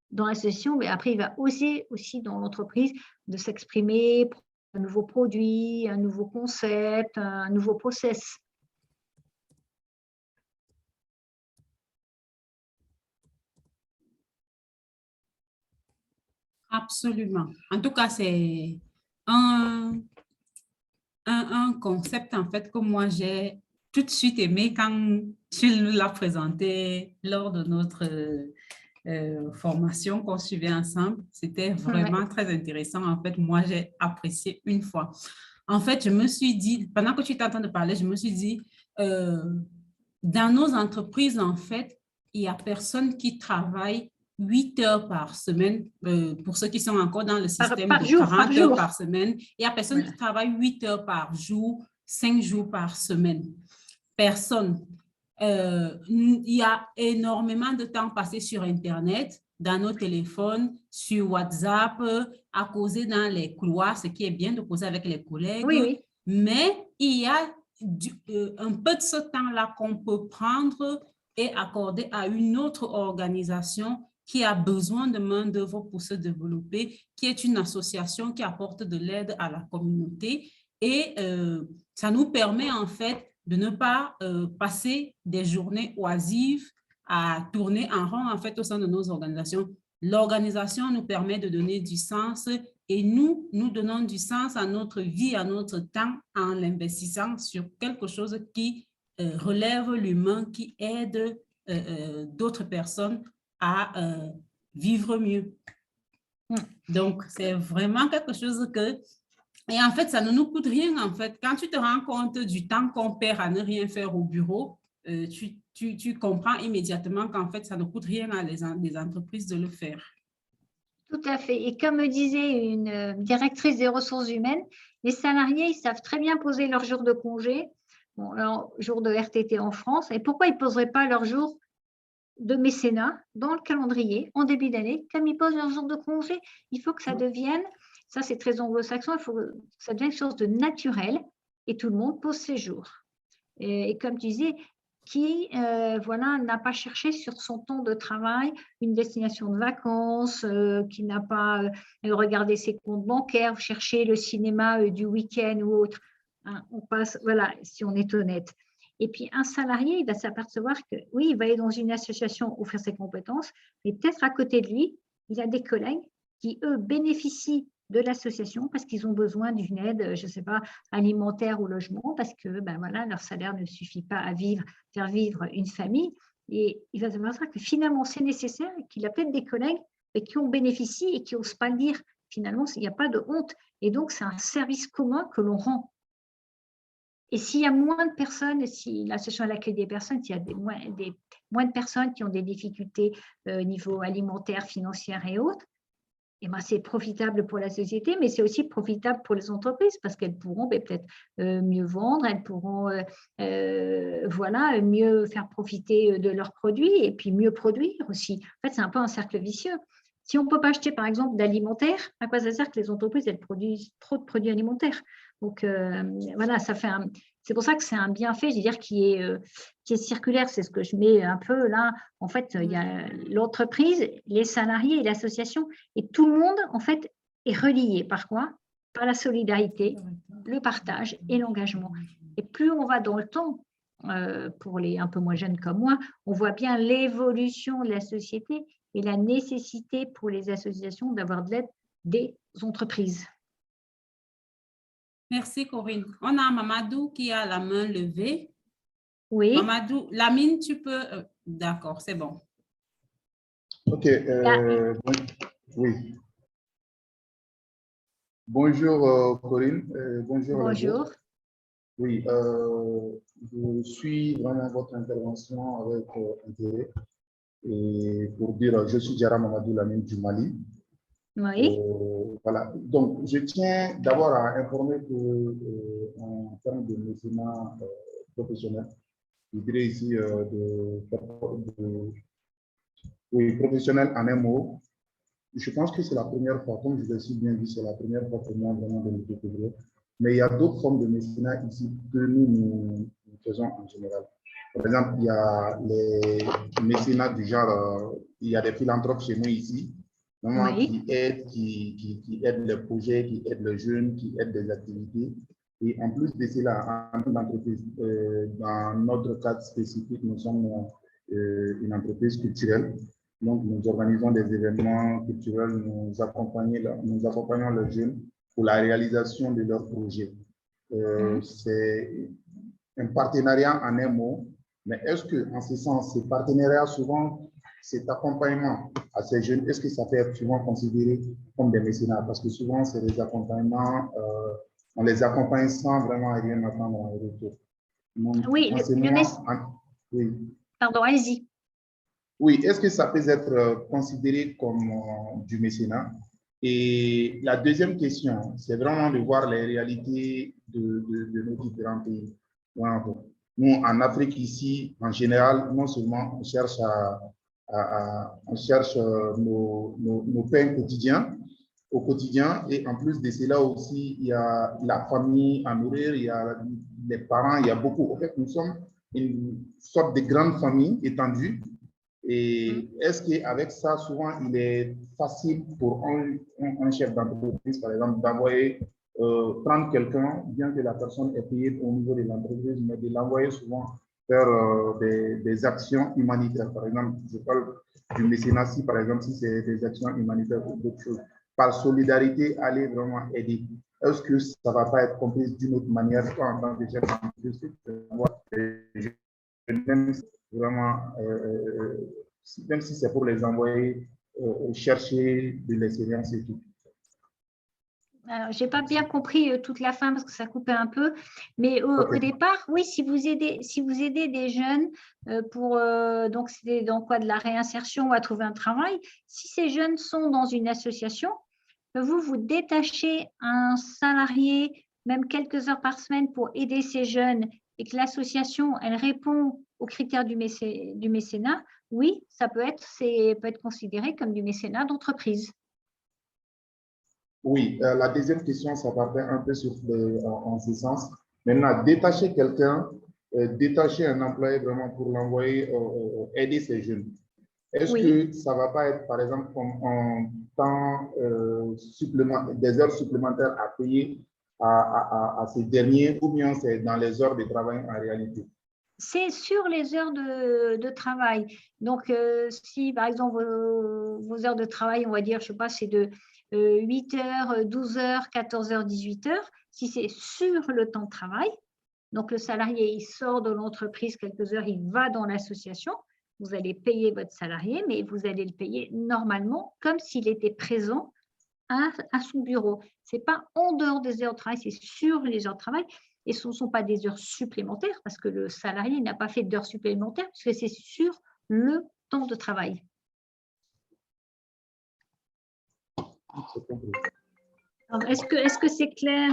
dans l'association, mais après, il va oser aussi dans l'entreprise de s'exprimer pour un nouveau produit, un nouveau concept, un nouveau process. Absolument. En tout cas, c'est un concept, en fait, que moi, j'ai tout de suite aimé quand tu l'as présenté lors de notre formation qu'on suivait ensemble. C'était vraiment très intéressant. En fait, moi, j'ai apprécié une fois. En fait, je me suis dit, pendant que tu étais en train de parler, je me suis dit, dans nos entreprises, en fait, il n'y a personne qui travaille 8 heures par semaine, pour ceux qui sont encore dans le système de 40 heures par semaine. Il n'y a personne qui travaille 8 heures par jour, 5 jours par semaine. Personne. Il y a énormément de temps passé sur Internet, dans nos téléphones, sur WhatsApp, à causer dans les couloirs, ce qui est bien de causer avec les collègues. Oui. Mais il y a un peu de ce temps-là qu'on peut prendre et accorder à une autre organisation qui a besoin de main-d'œuvre pour se développer, qui est une association qui apporte de l'aide à la communauté. Et ça nous permet en fait de ne pas passer des journées oisives à tourner en rond en fait au sein de nos organisations. L'organisation nous permet de donner du sens et nous donnons du sens à notre vie, à notre temps en l'investissant sur quelque chose qui relève l'humain, qui aide d'autres personnes à vivre mieux. Donc, c'est vraiment quelque chose que... Et en fait, ça ne nous coûte rien, en fait. Quand tu te rends compte du temps qu'on perd à ne rien faire au bureau, tu comprends immédiatement qu'en fait, ça ne coûte rien à des entreprises de le faire. Tout à fait. Et comme me disait une directrice des ressources humaines, les salariés, ils savent très bien poser leur jour de congé, leur jour de RTT en France. Et pourquoi ils ne poseraient pas leur jour de mécénat dans le calendrier en début d'année, comme ils posent leur jour de congé? Il faut que ça devienne, ça c'est très anglo-saxon, il faut que ça devienne quelque chose de naturel et tout le monde pose ses jours. Et comme tu disais, qui voilà, n'a pas cherché sur son temps de travail une destination de vacances, qui n'a pas regardé ses comptes bancaires, cherché le cinéma du week-end ou autre. Hein, on passe, voilà, si on est honnête. Et puis, un salarié, il va s'apercevoir que, oui, il va aller dans une association offrir ses compétences, mais peut-être à côté de lui, il a des collègues qui, eux, bénéficient de l'association parce qu'ils ont besoin d'une aide, je ne sais pas, alimentaire ou logement, parce que ben voilà, leur salaire ne suffit pas à faire vivre une famille. Et il va se dire que finalement, c'est nécessaire et qu'il a peut-être des collègues qui en bénéficient et qui n'osent pas le dire. Finalement, il n'y a pas de honte. Et donc, c'est un service commun que l'on rend. Et s'il y a moins de personnes, si l'association accueille des personnes, s'il y a moins de personnes qui ont des difficultés au niveau alimentaire, financier et autres, eh ben, c'est profitable pour la société, mais c'est aussi profitable pour les entreprises parce qu'elles pourront peut-être mieux vendre, elles pourront voilà, mieux faire profiter de leurs produits et puis mieux produire aussi. En fait, c'est un peu un cercle vicieux. Si on ne peut pas acheter, par exemple, d'alimentaire, à quoi ça sert que les entreprises elles produisent trop de produits alimentaires? Donc, voilà, ça fait c'est pour ça que c'est un bienfait, je veux dire, qui est circulaire. C'est ce que je mets un peu là. En fait, il y a l'entreprise, les salariés et l'association. Et tout le monde, en fait, est relié. Par quoi? Par la solidarité, le partage et l'engagement. Et plus on va dans le temps, pour les un peu moins jeunes comme moi, on voit bien l'évolution de la société et la nécessité pour les associations d'avoir de l'aide des entreprises. Merci, Corinne. On a Mamadou qui a la main levée. Oui. Mamadou, Lamine, tu peux… D'accord, c'est bon. OK. Oui. Bonjour, Corinne. Bonjour. Bonjour. Oui, je suis vraiment votre intervention avec intérêt. Et pour dire, je suis Diarra Mamadou Lamine du Mali. Oui. Voilà. Donc, je tiens d'abord à informer que, en termes de mécénat professionnel, je dirais ici oui, professionnel en un mot. Je pense que c'est la première fois, comme je l'ai si bien dit, c'est la première fois pour moi vraiment de le découvrir. Mais il y a d'autres formes de mécénat ici que nous faisons en général. Par exemple, il y a les mécénats du genre, il y a des philanthropes chez nous ici, vraiment Oui. qui aident les projets, qui aident les jeunes, qui aident des activités. Et en plus de cela, en entreprise, dans notre cadre spécifique, nous sommes une entreprise culturelle. Donc, nous organisons des événements culturels, nous accompagnons les jeunes pour la réalisation de leurs projets. C'est un partenariat en un mot, mais est-ce que, en ce sens, ce partenariat, souvent, cet accompagnement à ces jeunes, est-ce que ça peut être souvent considéré comme des mécénats? Parce que souvent, c'est des accompagnements, on les accompagne sans vraiment rien attendre en retour. Donc, oui, oui. Pardon, allez-y. Oui, est-ce que ça peut être considéré comme du mécénat? Et la deuxième question, c'est vraiment de voir les réalités de nos différents pays. Voilà. Nous, en Afrique, ici, en général, non seulement on cherche nos pains quotidiens, au quotidien, et en plus de cela aussi, il y a la famille à nourrir, il y a les parents, il y a beaucoup. En fait, nous sommes une sorte de grande famille étendue. Et est-ce qu'avec ça, souvent, il est facile pour un chef d'entreprise, par exemple, d'envoyer, prendre quelqu'un, bien que la personne est payée au niveau de l'entreprise, mais de l'envoyer souvent faire des actions humanitaires. Par exemple, je parle du mécénat, si par exemple, si c'est des actions humanitaires ou d'autres choses, par solidarité, aller vraiment aider. Est-ce que ça ne va pas être compris d'une autre manière, soit en tant que chef d'entreprise, vraiment, même si c'est pour les envoyer chercher de l'expérience et tout. Je n'ai pas bien compris toute la fin parce que ça coupait un peu. Mais au départ, oui, si vous aidez des jeunes donc c'est dans quoi, de la réinsertion à trouver un travail, si ces jeunes sont dans une association, vous détachez un salarié, même quelques heures par semaine pour aider ces jeunes et que l'association, elle répond aux critères du mécénat, oui, ça peut être considéré comme du mécénat d'entreprise. Oui, la deuxième question, ça partait un peu en ce sens. Maintenant, détacher quelqu'un, détacher un employé vraiment pour l'envoyer aider ces jeunes. Est-ce que ça ne va pas être, par exemple, en temps supplémentaire, des heures supplémentaires à payer à ces derniers, ou bien c'est dans les heures de travail en réalité? C'est sur les heures de travail. Donc, si par exemple vos heures de travail, on va dire, je ne sais pas, c'est de 8 heures, 12 heures, 14 heures, 18 heures, si c'est sur le temps de travail, donc le salarié, il sort de l'entreprise quelques heures, il va dans l'association, vous allez payer votre salarié, mais vous allez le payer normalement comme s'il était présent à son bureau. Ce n'est pas en dehors des heures de travail, c'est sur les heures de travail. Et ce ne sont pas des heures supplémentaires parce que le salarié n'a pas fait d'heures supplémentaires puisque c'est sur le temps de travail. Est-ce que c'est clair?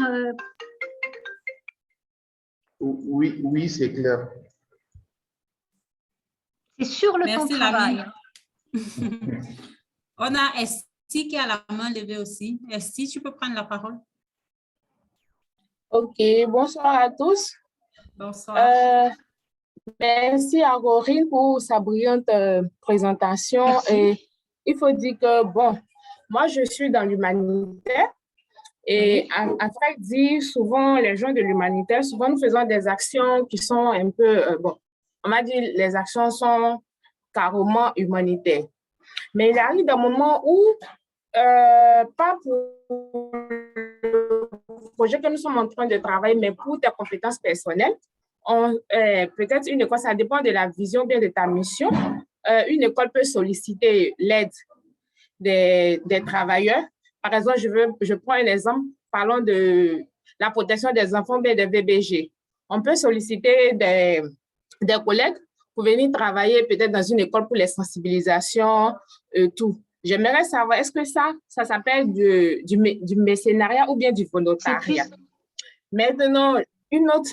Oui, c'est clair. C'est sur le temps de travail. On a Esti qui a la main levée aussi. Esti, tu peux prendre la parole. Ok, bonsoir à tous. Bonsoir. Merci à Corinne pour sa brillante présentation. Merci. Et il faut dire que, bon, moi, je suis dans l'humanitaire. Et à vrai dire, souvent, les gens de l'humanitaire, souvent, nous faisons des actions qui sont un peu, bon, on m'a dit les actions sont carrément humanitaires. Mais il arrive un moment où, pas pour le projet que nous sommes en train de travailler, mais pour tes compétences personnelles, peut-être une école, ça dépend de la vision bien de ta mission. Une école peut solliciter l'aide des travailleurs. Par exemple, je prends un exemple, parlons de la protection des enfants, bien des VBG. On peut solliciter des collègues pour venir travailler peut-être dans une école pour les sensibilisations, tout. J'aimerais savoir, est-ce que ça s'appelle du mécénariat ou bien du volontariat? Maintenant, une autre...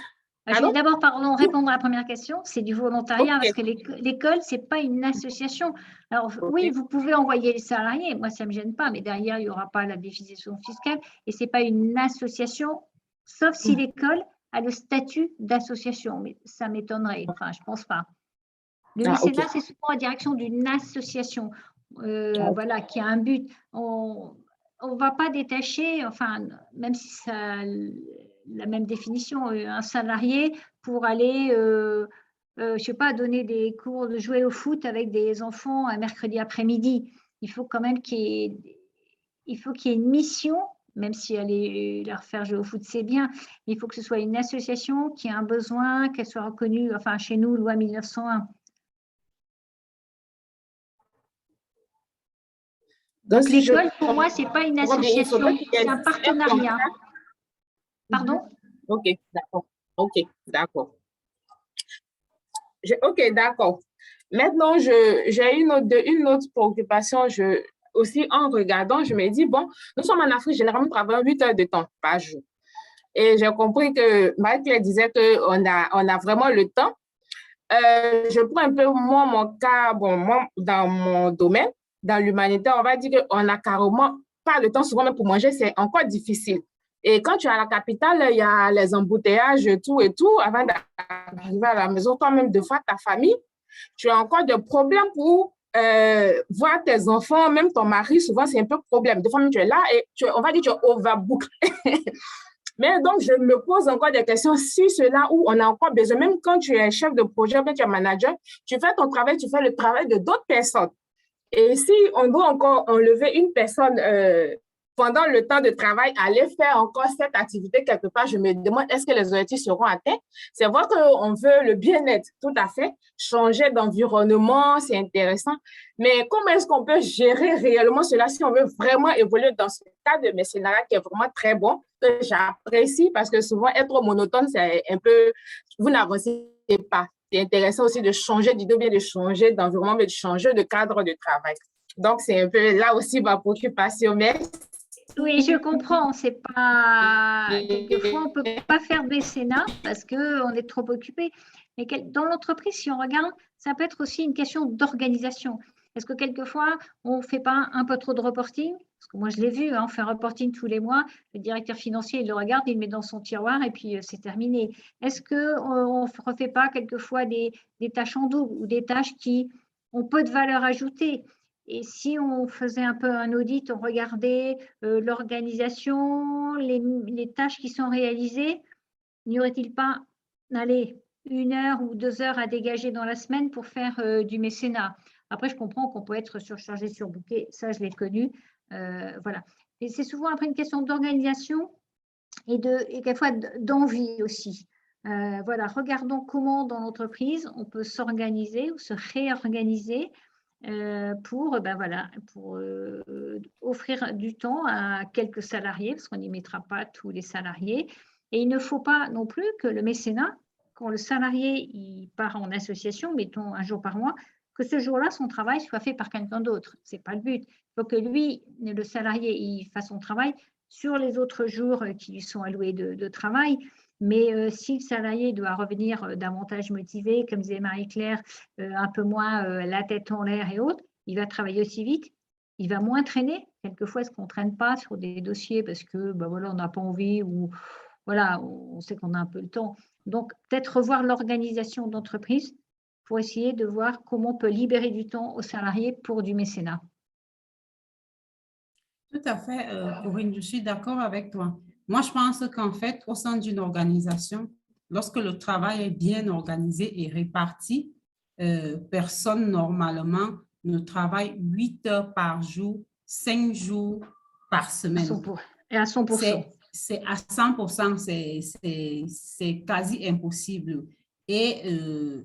Je vais d'abord répondre à la première question. C'est du volontariat parce que l'école, ce n'est pas une association. Alors, oui, vous pouvez envoyer les salariés. Moi, ça ne me gêne pas, mais derrière, il n'y aura pas la définition fiscale. Et ce n'est pas une association, sauf si l'école a le statut d'association. Mais ça m'étonnerait. Enfin, je ne pense pas. Le mécénat, c'est souvent en direction d'une association voilà, qui a un but. On ne va pas détacher, enfin, même si ça... la même définition, un salarié pour aller, je ne sais pas, donner des cours de jouer au foot avec des enfants un mercredi après-midi. Il faut quand même qu'il y ait une mission, même si aller leur faire jouer au foot, c'est bien. Il faut que ce soit une association qui a un besoin, qu'elle soit reconnue, enfin chez nous, loi 1901. Donc l'école, pour moi, ce n'est pas une association, c'est un partenariat. Pardon? Ok, d'accord. Ok, d'accord. D'accord. Maintenant, j'ai une autre préoccupation. Aussi, en regardant, je me dis, bon, nous sommes en Afrique, généralement, nous travaillons 8 heures de temps par jour. Et j'ai compris que Marie-Claire disait qu'on a vraiment le temps. Je prends un peu, moi, mon cas, bon, moi, dans mon domaine, dans l'humanitaire, on va dire qu'on n'a carrément pas le temps, souvent même pour manger, c'est encore difficile. Et quand tu es à la capitale, il y a les embouteillages, tout et tout. Avant d'arriver à la maison, toi-même, de voir ta famille, tu as encore des problèmes pour voir tes enfants, même ton mari, souvent, c'est un peu problème. Des fois, même tu es là et on va dire que tu es overbook. Mais donc, je me pose encore des questions sur cela où on a encore besoin, même quand tu es chef de projet, tu es manager, tu fais ton travail, tu fais le travail de d'autres personnes. Et si on doit encore enlever une personne pendant le temps de travail, aller faire encore cette activité quelque part, je me demande, est-ce que les objectifs seront atteints? C'est vrai qu'on veut le bien-être, tout à fait. Changer d'environnement, c'est intéressant. Mais comment est-ce qu'on peut gérer réellement cela si on veut vraiment évoluer dans ce cadre de mécénat qui est vraiment très bon, que j'apprécie parce que souvent, être monotone, c'est un peu, vous n'avancez pas. C'est intéressant aussi de changer d'idée, bien de changer d'environnement, mais de changer de cadre de travail. Donc, c'est un peu là aussi ma préoccupation. Mais oui, je comprends. C'est pas quelquefois on peut pas faire de mécénat parce que on est trop occupé. Mais dans l'entreprise, si on regarde, ça peut être aussi une question d'organisation. Est-ce que quelquefois on fait pas un peu trop de reporting? Parce que moi je l'ai vu, hein, on fait un reporting tous les mois. Le directeur financier il le regarde, il le met dans son tiroir et puis c'est terminé. Est-ce que on refait pas quelquefois des tâches en double ou des tâches qui ont peu de valeur ajoutée? Et si on faisait un peu un audit, on regardait l'organisation, les tâches qui sont réalisées, n'y aurait-il pas, allez, 1 heure ou 2 heures à dégager dans la semaine pour faire du mécénat? Après, je comprends qu'on peut être surchargé, surbooké, ça je l'ai connu. Voilà. Et c'est souvent après une question d'organisation et quelquefois d'envie aussi. Voilà, regardons comment dans l'entreprise on peut s'organiser ou se réorganiser pour offrir du temps à quelques salariés, parce qu'on n'y mettra pas tous les salariés. Et il ne faut pas non plus que le mécénat, quand le salarié il part en association, mettons un jour par mois, que ce jour-là, son travail soit fait par quelqu'un d'autre. Ce n'est pas le but. Il faut que lui, le salarié, il fasse son travail sur les autres jours qui lui sont alloués de travail. Mais si le salarié doit revenir davantage motivé, comme disait Marie-Claire, un peu moins la tête en l'air et autres, il va travailler aussi vite, il va moins traîner. Quelquefois, est-ce qu'on ne traîne pas sur des dossiers parce que voilà, on n'a pas envie ou voilà, on sait qu'on a un peu le temps. Donc, peut-être revoir l'organisation d'entreprise pour essayer de voir comment on peut libérer du temps aux salariés pour du mécénat. Tout à fait, Corinne, je suis d'accord avec toi. Moi, je pense qu'en fait, au sein d'une organisation, lorsque le travail est bien organisé et réparti, personne normalement ne travaille 8 heures par jour, 5 jours par semaine. Et à 100%. C'est à 100%, c'est quasi impossible. Et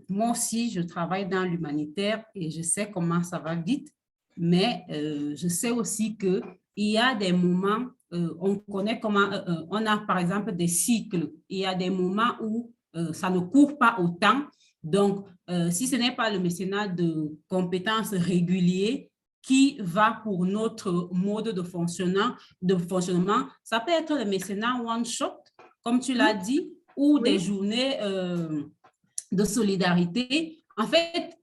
moi aussi, je travaille dans l'humanitaire et je sais comment ça va vite, mais je sais aussi qu'il y a des moments, on connaît comment, on a par exemple des cycles, il y a des moments où ça ne court pas autant. Donc, si ce n'est pas le mécénat de compétences réguliers qui va pour notre mode de fonctionnement, ça peut être le mécénat one-shot, comme tu l'as dit, ou des journées de solidarité. En fait,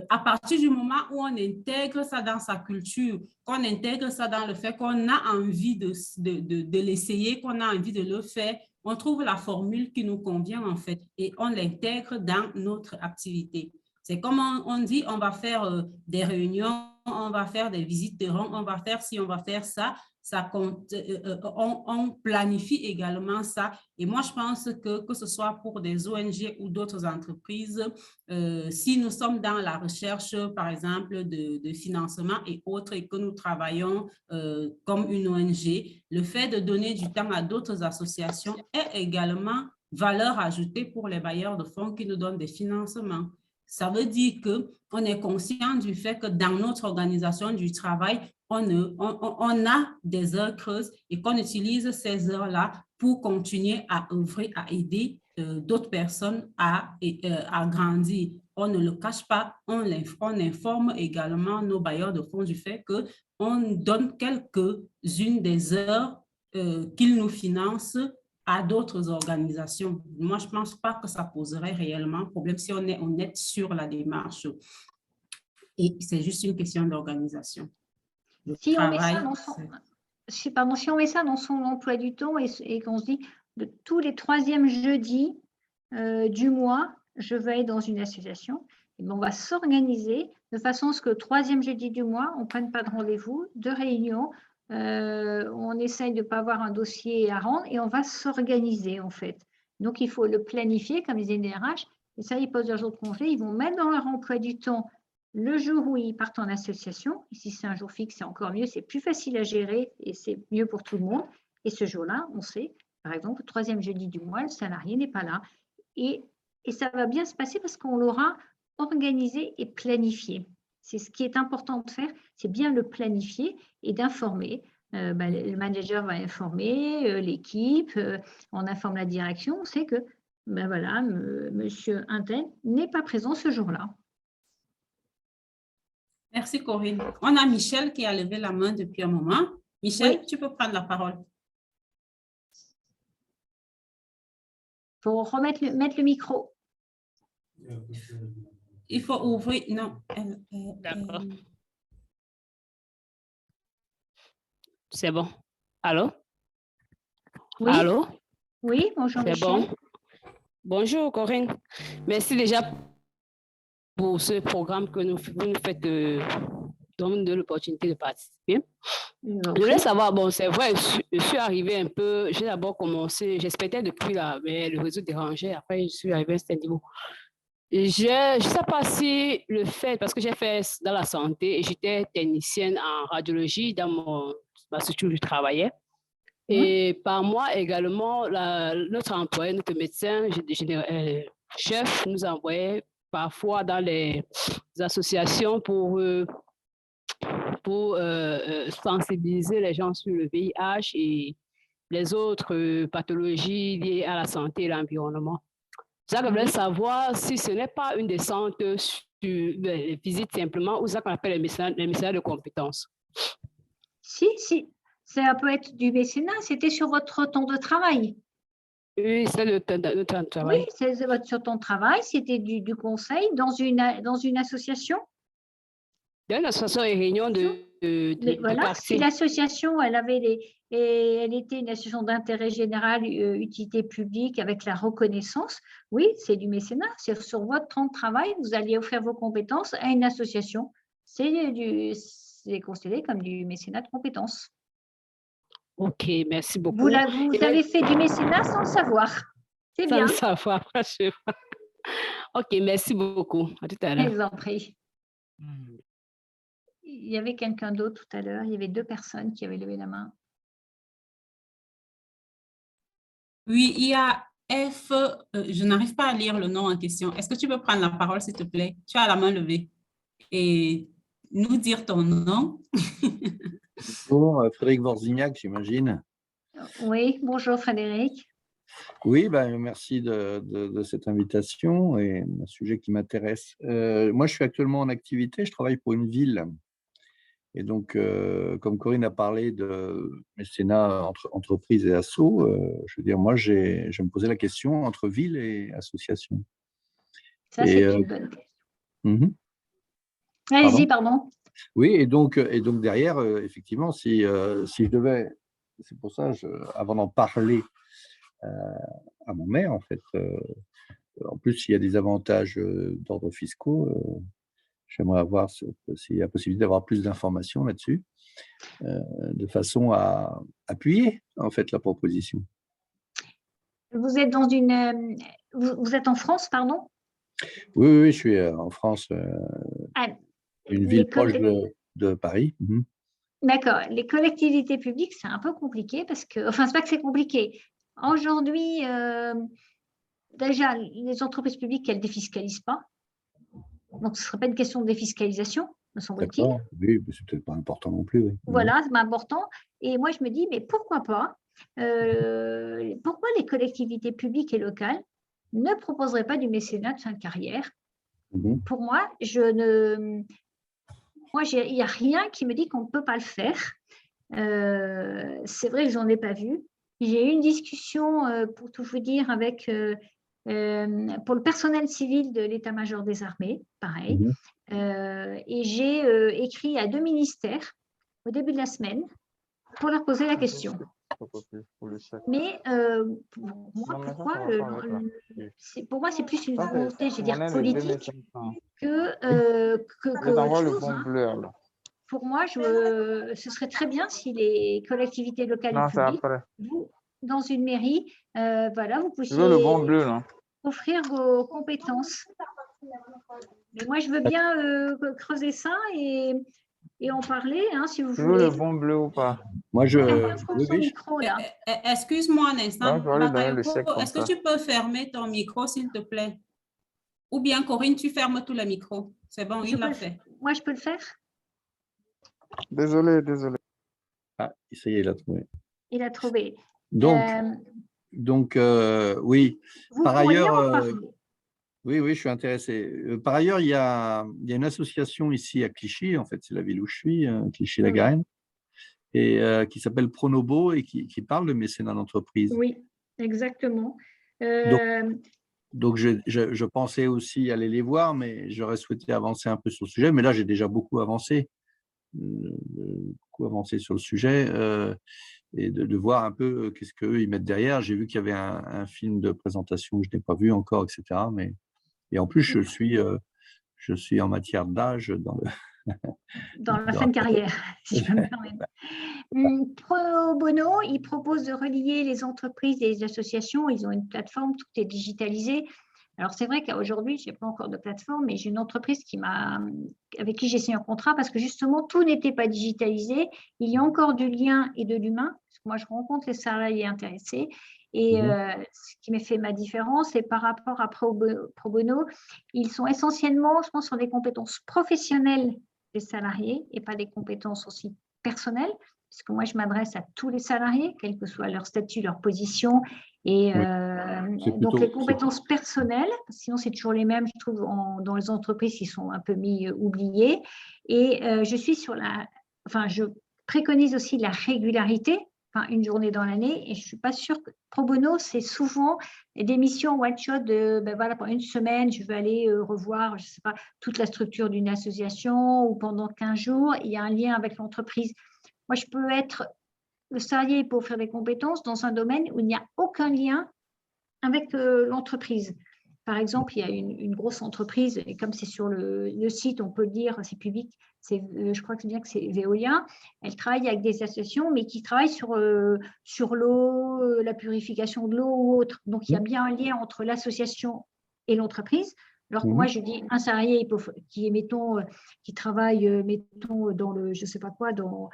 à partir du moment où on intègre ça dans sa culture, qu'on intègre ça dans le fait qu'on a envie de l'essayer, qu'on a envie de le faire, on trouve la formule qui nous convient en fait et on l'intègre dans notre activité. C'est comme on dit, on va faire des réunions, on va faire des visites de rang, on va faire ci, on va faire ça. On planifie également ça. Et moi, je pense que ce soit pour des ONG ou d'autres entreprises, si nous sommes dans la recherche, par exemple, de financement et autres, et que nous travaillons comme une ONG, le fait de donner du temps à d'autres associations est également valeur ajoutée pour les bailleurs de fonds qui nous donnent des financements. Ça veut dire qu'on est conscient du fait que dans notre organisation du travail, on a des heures creuses et qu'on utilise ces heures-là pour continuer à œuvrer, à aider d'autres personnes à grandir. On ne le cache pas, on informe également nos bailleurs de fonds du fait qu'on donne quelques-unes des heures qu'ils nous financent à d'autres organisations. Moi, je ne pense pas que ça poserait réellement problème si on est honnête sur la démarche. Et c'est juste une question d'organisation. Si on met ça dans son emploi du temps et qu'on se dit de tous les 3e jeudis du mois, je vais être dans une association, et on va s'organiser de façon à ce que le 3e jeudi du mois, on ne prenne pas de rendez-vous, de réunion, on essaye de ne pas avoir un dossier à rendre et on va s'organiser en fait. Donc, il faut le planifier comme les DRH et ça, ils posent leurs jours de congé, ils vont mettre dans leur emploi du temps Le jour où ils partent en association, et si c'est un jour fixe, c'est encore mieux, c'est plus facile à gérer et c'est mieux pour tout le monde. Et ce jour-là, on sait, par exemple, le 3e jeudi du mois, le salarié n'est pas là. Et ça va bien se passer parce qu'on l'aura organisé et planifié. C'est ce qui est important de faire, c'est bien le planifier et d'informer. Le manager va informer l'équipe, on informe la direction, on sait que voilà, monsieur Intel n'est pas présent ce jour-là. Merci Corinne. On a Michel qui a levé la main depuis un moment. Michel, oui. Tu peux prendre la parole. Il faut mettre le micro. Il faut ouvrir. Non. D'accord. C'est bon. Allô? Oui. Allô? Oui, bonjour Michel. Bon. Bonjour Corinne. Merci déjà pour ce programme que vous nous faites de l'opportunité de participer. Je voulais savoir, bon, c'est vrai, je suis arrivée un peu, j'ai d'abord commencé, j'espérais depuis là, mais le réseau dérangeait, après je suis arrivée à ce niveau. Je ne sais pas si le fait, parce que j'ai fait dans la santé et j'étais technicienne en radiologie dans ma structure où je travaillais. Et par mois également, notre employé, notre médecin, chef, nous envoyait parfois dans les associations pour sensibiliser les gens sur le VIH et les autres pathologies liées à la santé et l'environnement. Je voulais savoir si ce n'est pas une descente sur les visites simplement ou ça qu'on appelle les mécénats de compétences. Si. Ça peut être du mécénat, c'était sur votre temps de travail. Oui, c'est le temps de travail. Oui, c'est sur ton travail, c'était du conseil dans une association. Dans une association et réunion voilà, si l'association, elle était une association d'intérêt général, utilité publique avec la reconnaissance, oui, c'est du mécénat. C'est sur votre temps de travail, vous allez offrir vos compétences à une association. C'est considéré comme du mécénat de compétences. Ok, merci beaucoup. Vous avez fait du mécénat sans le savoir. C'est bien. Sans le savoir, franchement. Ok, merci beaucoup. À tout à l'heure. Je vous en prie. Il y avait quelqu'un d'autre tout à l'heure. Il y avait 2 personnes qui avaient levé la main. Oui, il y a F. Je n'arrive pas à lire le nom en question. Est-ce que tu peux prendre la parole, s'il te plaît? Tu as la main levée. Et nous dire ton nom. Bonjour, Frédéric Vorzignac, j'imagine. Oui, bonjour Frédéric. Oui, merci de cette invitation et un sujet qui m'intéresse. Moi, je suis actuellement en activité, je travaille pour une ville. Et donc, comme Corinne a parlé de mécénat entre entreprises et assos, je veux dire, moi, je me posais la question entre ville et association. Ça, c'est une bonne question. Allez-y, pardon. Oui, et donc derrière, effectivement, si je devais, c'est pour ça, avant d'en parler à mon maire, en fait, en plus, il y a des avantages d'ordre fiscaux, j'aimerais avoir s'il y a possibilité d'avoir plus d'informations là-dessus, de façon à appuyer, en fait, la proposition. Vous êtes vous êtes en France, pardon? Oui, je suis en France, une ville proche de Paris. D'accord. Les collectivités publiques, c'est un peu compliqué parce que, enfin, c'est pas que c'est compliqué. Aujourd'hui, déjà, les entreprises publiques, elles ne défiscalisent pas. Donc, ce ne serait pas une question de défiscalisation, me semble-t-il. Oui, mais c'est peut-être pas important non plus. Oui. Voilà, c'est important. Et moi, je me dis, mais pourquoi pas? Pourquoi les collectivités publiques et locales ne proposeraient pas du mécénat de fin de carrière? Pour moi, il n'y a rien qui me dit qu'on ne peut pas le faire. C'est vrai que je n'en ai pas vu. J'ai eu une discussion, pour tout vous dire, avec pour le personnel civil de l'état-major des armées, pareil. Et j'ai écrit à 2 ministères au début de la semaine pour leur poser la question. Mais pour moi, c'est plus une volonté, je veux dire, politique que autre chose. Pour moi, ce serait très bien si les collectivités locales et publiques, vous, dans une mairie, voilà, vous puissiez offrir vos compétences. Mais moi, je veux bien creuser ça et en parler, hein, si vous Tu voulez. veux le bon bleu ou pas? Moi, Quelqu'un ferme son micro, là. Excuse-moi un instant. Non, je vais lui donner le chèque comme Est-ce que ça. tu peux fermer ton micro, s'il te plaît? Ou bien, Corinne, tu fermes tous les micros. C'est bon, il l'a fait. Moi, je peux le faire? Désolé. Ah, ça y est, il a trouvé. Il a trouvé. Donc oui. Vous Par pourriez ailleurs, en parler. oui, je suis intéressé. Par ailleurs, il y a une association ici à Clichy, en fait, c'est la ville où je suis, Clichy-la-Garenne, et qui s'appelle Pronobo et qui parle de mécénat d'entreprise. Oui, exactement. Donc je pensais aussi aller les voir, mais j'aurais souhaité avancer un peu sur le sujet. Mais là, j'ai déjà beaucoup avancé sur le sujet et de voir un peu qu'est-ce qu'eux, ils mettent derrière. J'ai vu qu'il y avait un film de présentation que je n'ai pas vu encore, etc. Et en plus, je suis en matière d'âge dans la fin de carrière, si je peux me permettre. Pro Bono, il propose de relier les entreprises et les associations. Ils ont une plateforme, tout est digitalisé. Alors, c'est vrai qu'aujourd'hui, je n'ai pas encore de plateforme, mais j'ai une entreprise avec qui j'ai signé un contrat parce que justement, tout n'était pas digitalisé. Il y a encore du lien et de l'humain, parce que moi, je rencontre les salariés intéressés. Et ce qui m'a fait ma différence, c'est par rapport à Pro Bono, ils sont essentiellement, je pense, sur des compétences professionnelles des salariés et pas des compétences aussi personnelles, parce que moi, je m'adresse à tous les salariés, quel que soit leur statut, leur position. Et donc, les compétences personnelles, sinon, c'est toujours les mêmes, je trouve, dans les entreprises qui sont un peu oubliées. Et je préconise aussi la régularité, une journée dans l'année. Et je ne suis pas sûre que Pro Bono, c'est souvent des missions one-shot de, pendant une semaine, je veux aller revoir, je ne sais pas, toute la structure d'une association ou pendant 15 jours, il y a un lien avec l'entreprise. Moi, je peux être le salarié pour offrir des compétences dans un domaine où il n'y a aucun lien avec l'entreprise. Par exemple, il y a une grosse entreprise, et comme c'est sur le site, on peut le dire, c'est public, je crois que c'est bien que c'est Veolia, elle travaille avec des associations, mais qui travaillent sur l'eau, la purification de l'eau ou autre. Donc, il y a bien un lien entre l'association et l'entreprise. Alors que moi, je dis un salarié qui travaille, mettons, dans le, je ne sais pas quoi, dans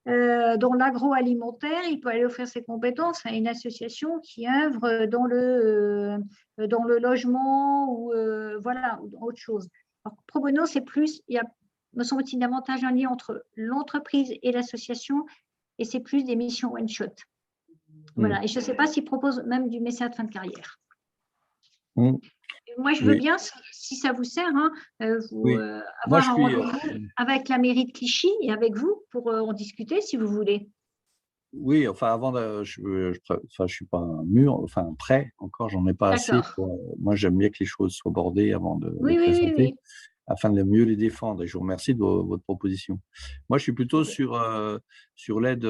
l'agroalimentaire, il peut aller offrir ses compétences à une association qui œuvre dans le logement ou ou autre chose. Alors, Pro Bono, c'est plus, il y a, me semble-t-il, davantage un lien entre l'entreprise et l'association, et c'est plus des missions one-shot. Voilà, et je ne sais pas s'ils proposent même du mécénat de fin de carrière. Moi, je veux bien, si ça vous sert, avoir un rendez-vous avec la mairie de Clichy et avec vous pour en discuter si vous voulez. Oui, enfin, je suis pas prêt encore, j'en ai pas assez. Moi, j'aime bien que les choses soient bordées avant de les présenter, afin de mieux les défendre. Et je vous remercie de votre proposition. Moi, je suis plutôt sur l'aide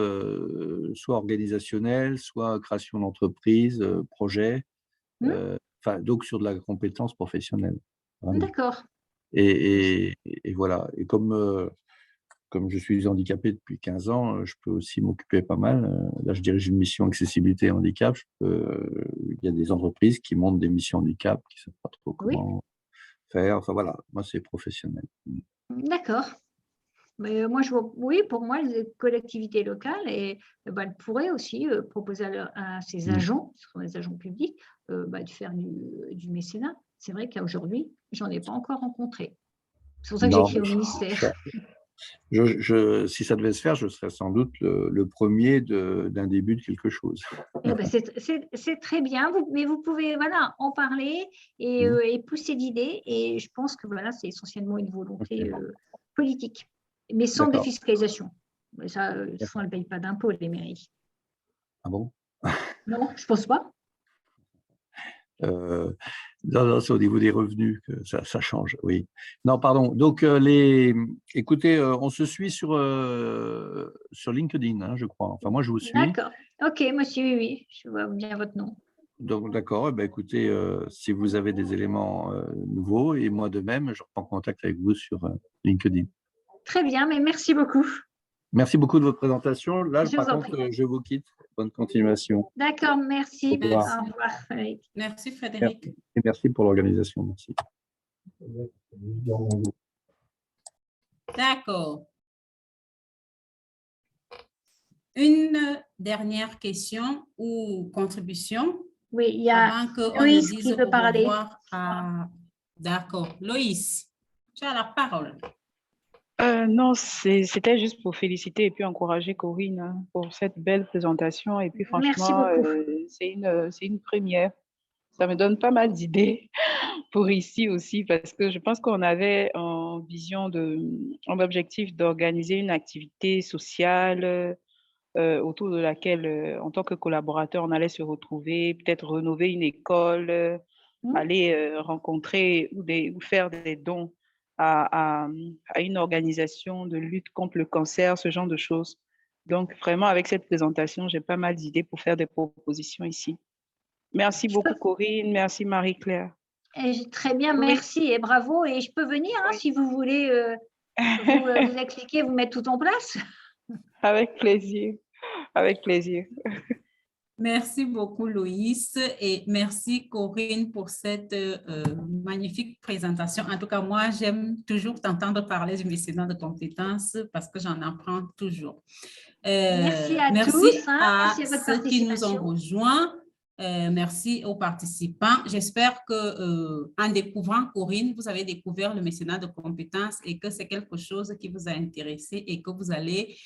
soit organisationnelle, soit création d'entreprise, projet. Donc sur de la compétence professionnelle. D'accord. Et voilà. Et comme je suis handicapé depuis 15 ans, je peux aussi m'occuper pas mal. Là, je dirige une mission accessibilité et handicap. Il y a des entreprises qui montent des missions handicap, qui ne savent pas trop comment faire. Enfin voilà, moi, c'est professionnel. D'accord. Mais moi, pour moi, les collectivités locales, elles pourraient aussi proposer à ces agents, ce sont des agents publics, de faire du mécénat. C'est vrai qu'aujourd'hui, je n'en ai pas encore rencontré. C'est pour ça que j'ai écrit au ministère. Si ça devait se faire, je serais sans doute le premier d'un début de quelque chose. C'est très bien, mais vous pouvez en parler et pousser d'idées. Et je pense que c'est essentiellement une volonté politique, mais sans défiscalisation. Ça, elles ne payent pas d'impôts, les mairies. Ah bon? Non, je ne pense pas. Non, c'est au niveau des revenus que ça change, oui. Non, pardon. Donc, écoutez, on se suit sur LinkedIn, je crois. Enfin, moi, je vous suis. D'accord. OK, monsieur, oui, je vois bien votre nom. Donc, d'accord. Écoutez, si vous avez des éléments nouveaux, et moi de même, je reprends contact avec vous sur LinkedIn. Très bien, mais merci beaucoup. Merci beaucoup de votre présentation. Là, par contre, je vous quitte. Bonne continuation. D'accord, merci. Au revoir. Au revoir, Frédéric. Merci, Frédéric. Et merci pour l'organisation. Merci. D'accord. Une dernière question ou contribution Oui, il y a avant qu'on ne Loïs dise qui au veut parler. revoir à... D'accord. Loïs, tu as la parole. Non, c'était juste pour féliciter et puis encourager Corinne, hein, pour cette belle présentation. Et puis Merci franchement, beaucoup. c'est une première. Ça me donne pas mal d'idées pour ici aussi, parce que je pense qu'on avait en vision en objectif d'organiser une activité sociale autour de laquelle, en tant que collaborateur, on allait se retrouver, peut-être rénover une école, aller rencontrer ou faire des dons à, à une organisation de lutte contre le cancer, ce genre de choses. Donc, vraiment, avec cette présentation, j'ai pas mal d'idées pour faire des propositions ici. Merci beaucoup, Corinne. Merci, Marie-Claire. Très bien, Oui. merci et bravo. Et je peux venir hein, Oui. si vous voulez vous expliquer, vous mettre tout en place. Avec plaisir. Avec plaisir. Merci beaucoup, Loïs, et merci, Corinne, pour cette magnifique présentation. En tout cas, moi, j'aime toujours t'entendre parler du mécénat de compétences parce que j'en apprends toujours. Merci à merci tous. Hein, à merci à votre ceux qui nous ont participation. rejoints. Merci aux participants. J'espère que en découvrant Corinne, vous avez découvert le mécénat de compétences et que c'est quelque chose qui vous a intéressé et que vous allez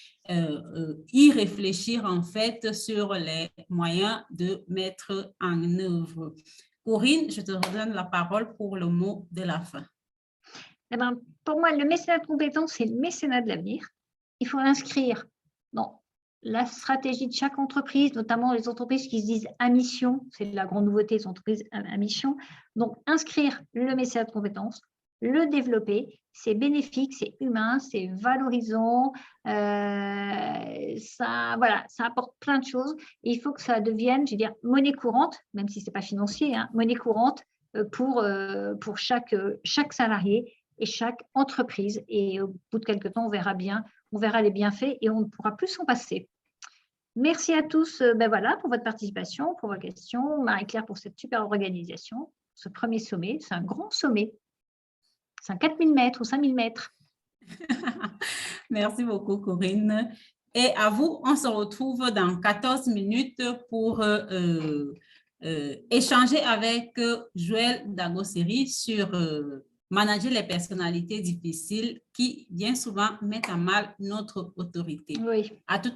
y réfléchir en fait sur les moyens de mettre en œuvre. Corinne, je te redonne la parole pour le mot de la fin. Eh ben, pour moi, le mécénat de compétences, c'est le mécénat de l'avenir. Il faut l'inscrire dans la stratégie de chaque entreprise, notamment les entreprises qui se disent à mission. C'est la grande nouveauté des entreprises à mission. Donc, inscrire le mécénat de compétences, le développer, c'est bénéfique, c'est humain, c'est valorisant, ça apporte plein de choses. Et il faut que ça devienne, je veux dire, monnaie courante, même si ce n'est pas financier, hein, monnaie courante pour chaque salarié et chaque entreprise. Et au bout de quelques temps, on verra les bienfaits et on ne pourra plus s'en passer. Merci à tous pour votre participation, pour vos questions. Marie-Claire pour cette super organisation. Ce premier sommet, c'est un grand sommet. C'est un 4000 mètres ou 5000 mètres. Merci beaucoup, Corinne. Et à vous, on se retrouve dans 14 minutes pour échanger avec Joël Dagosseri sur manager les personnalités difficiles qui, bien souvent, mettent à mal notre autorité. Oui. À tout à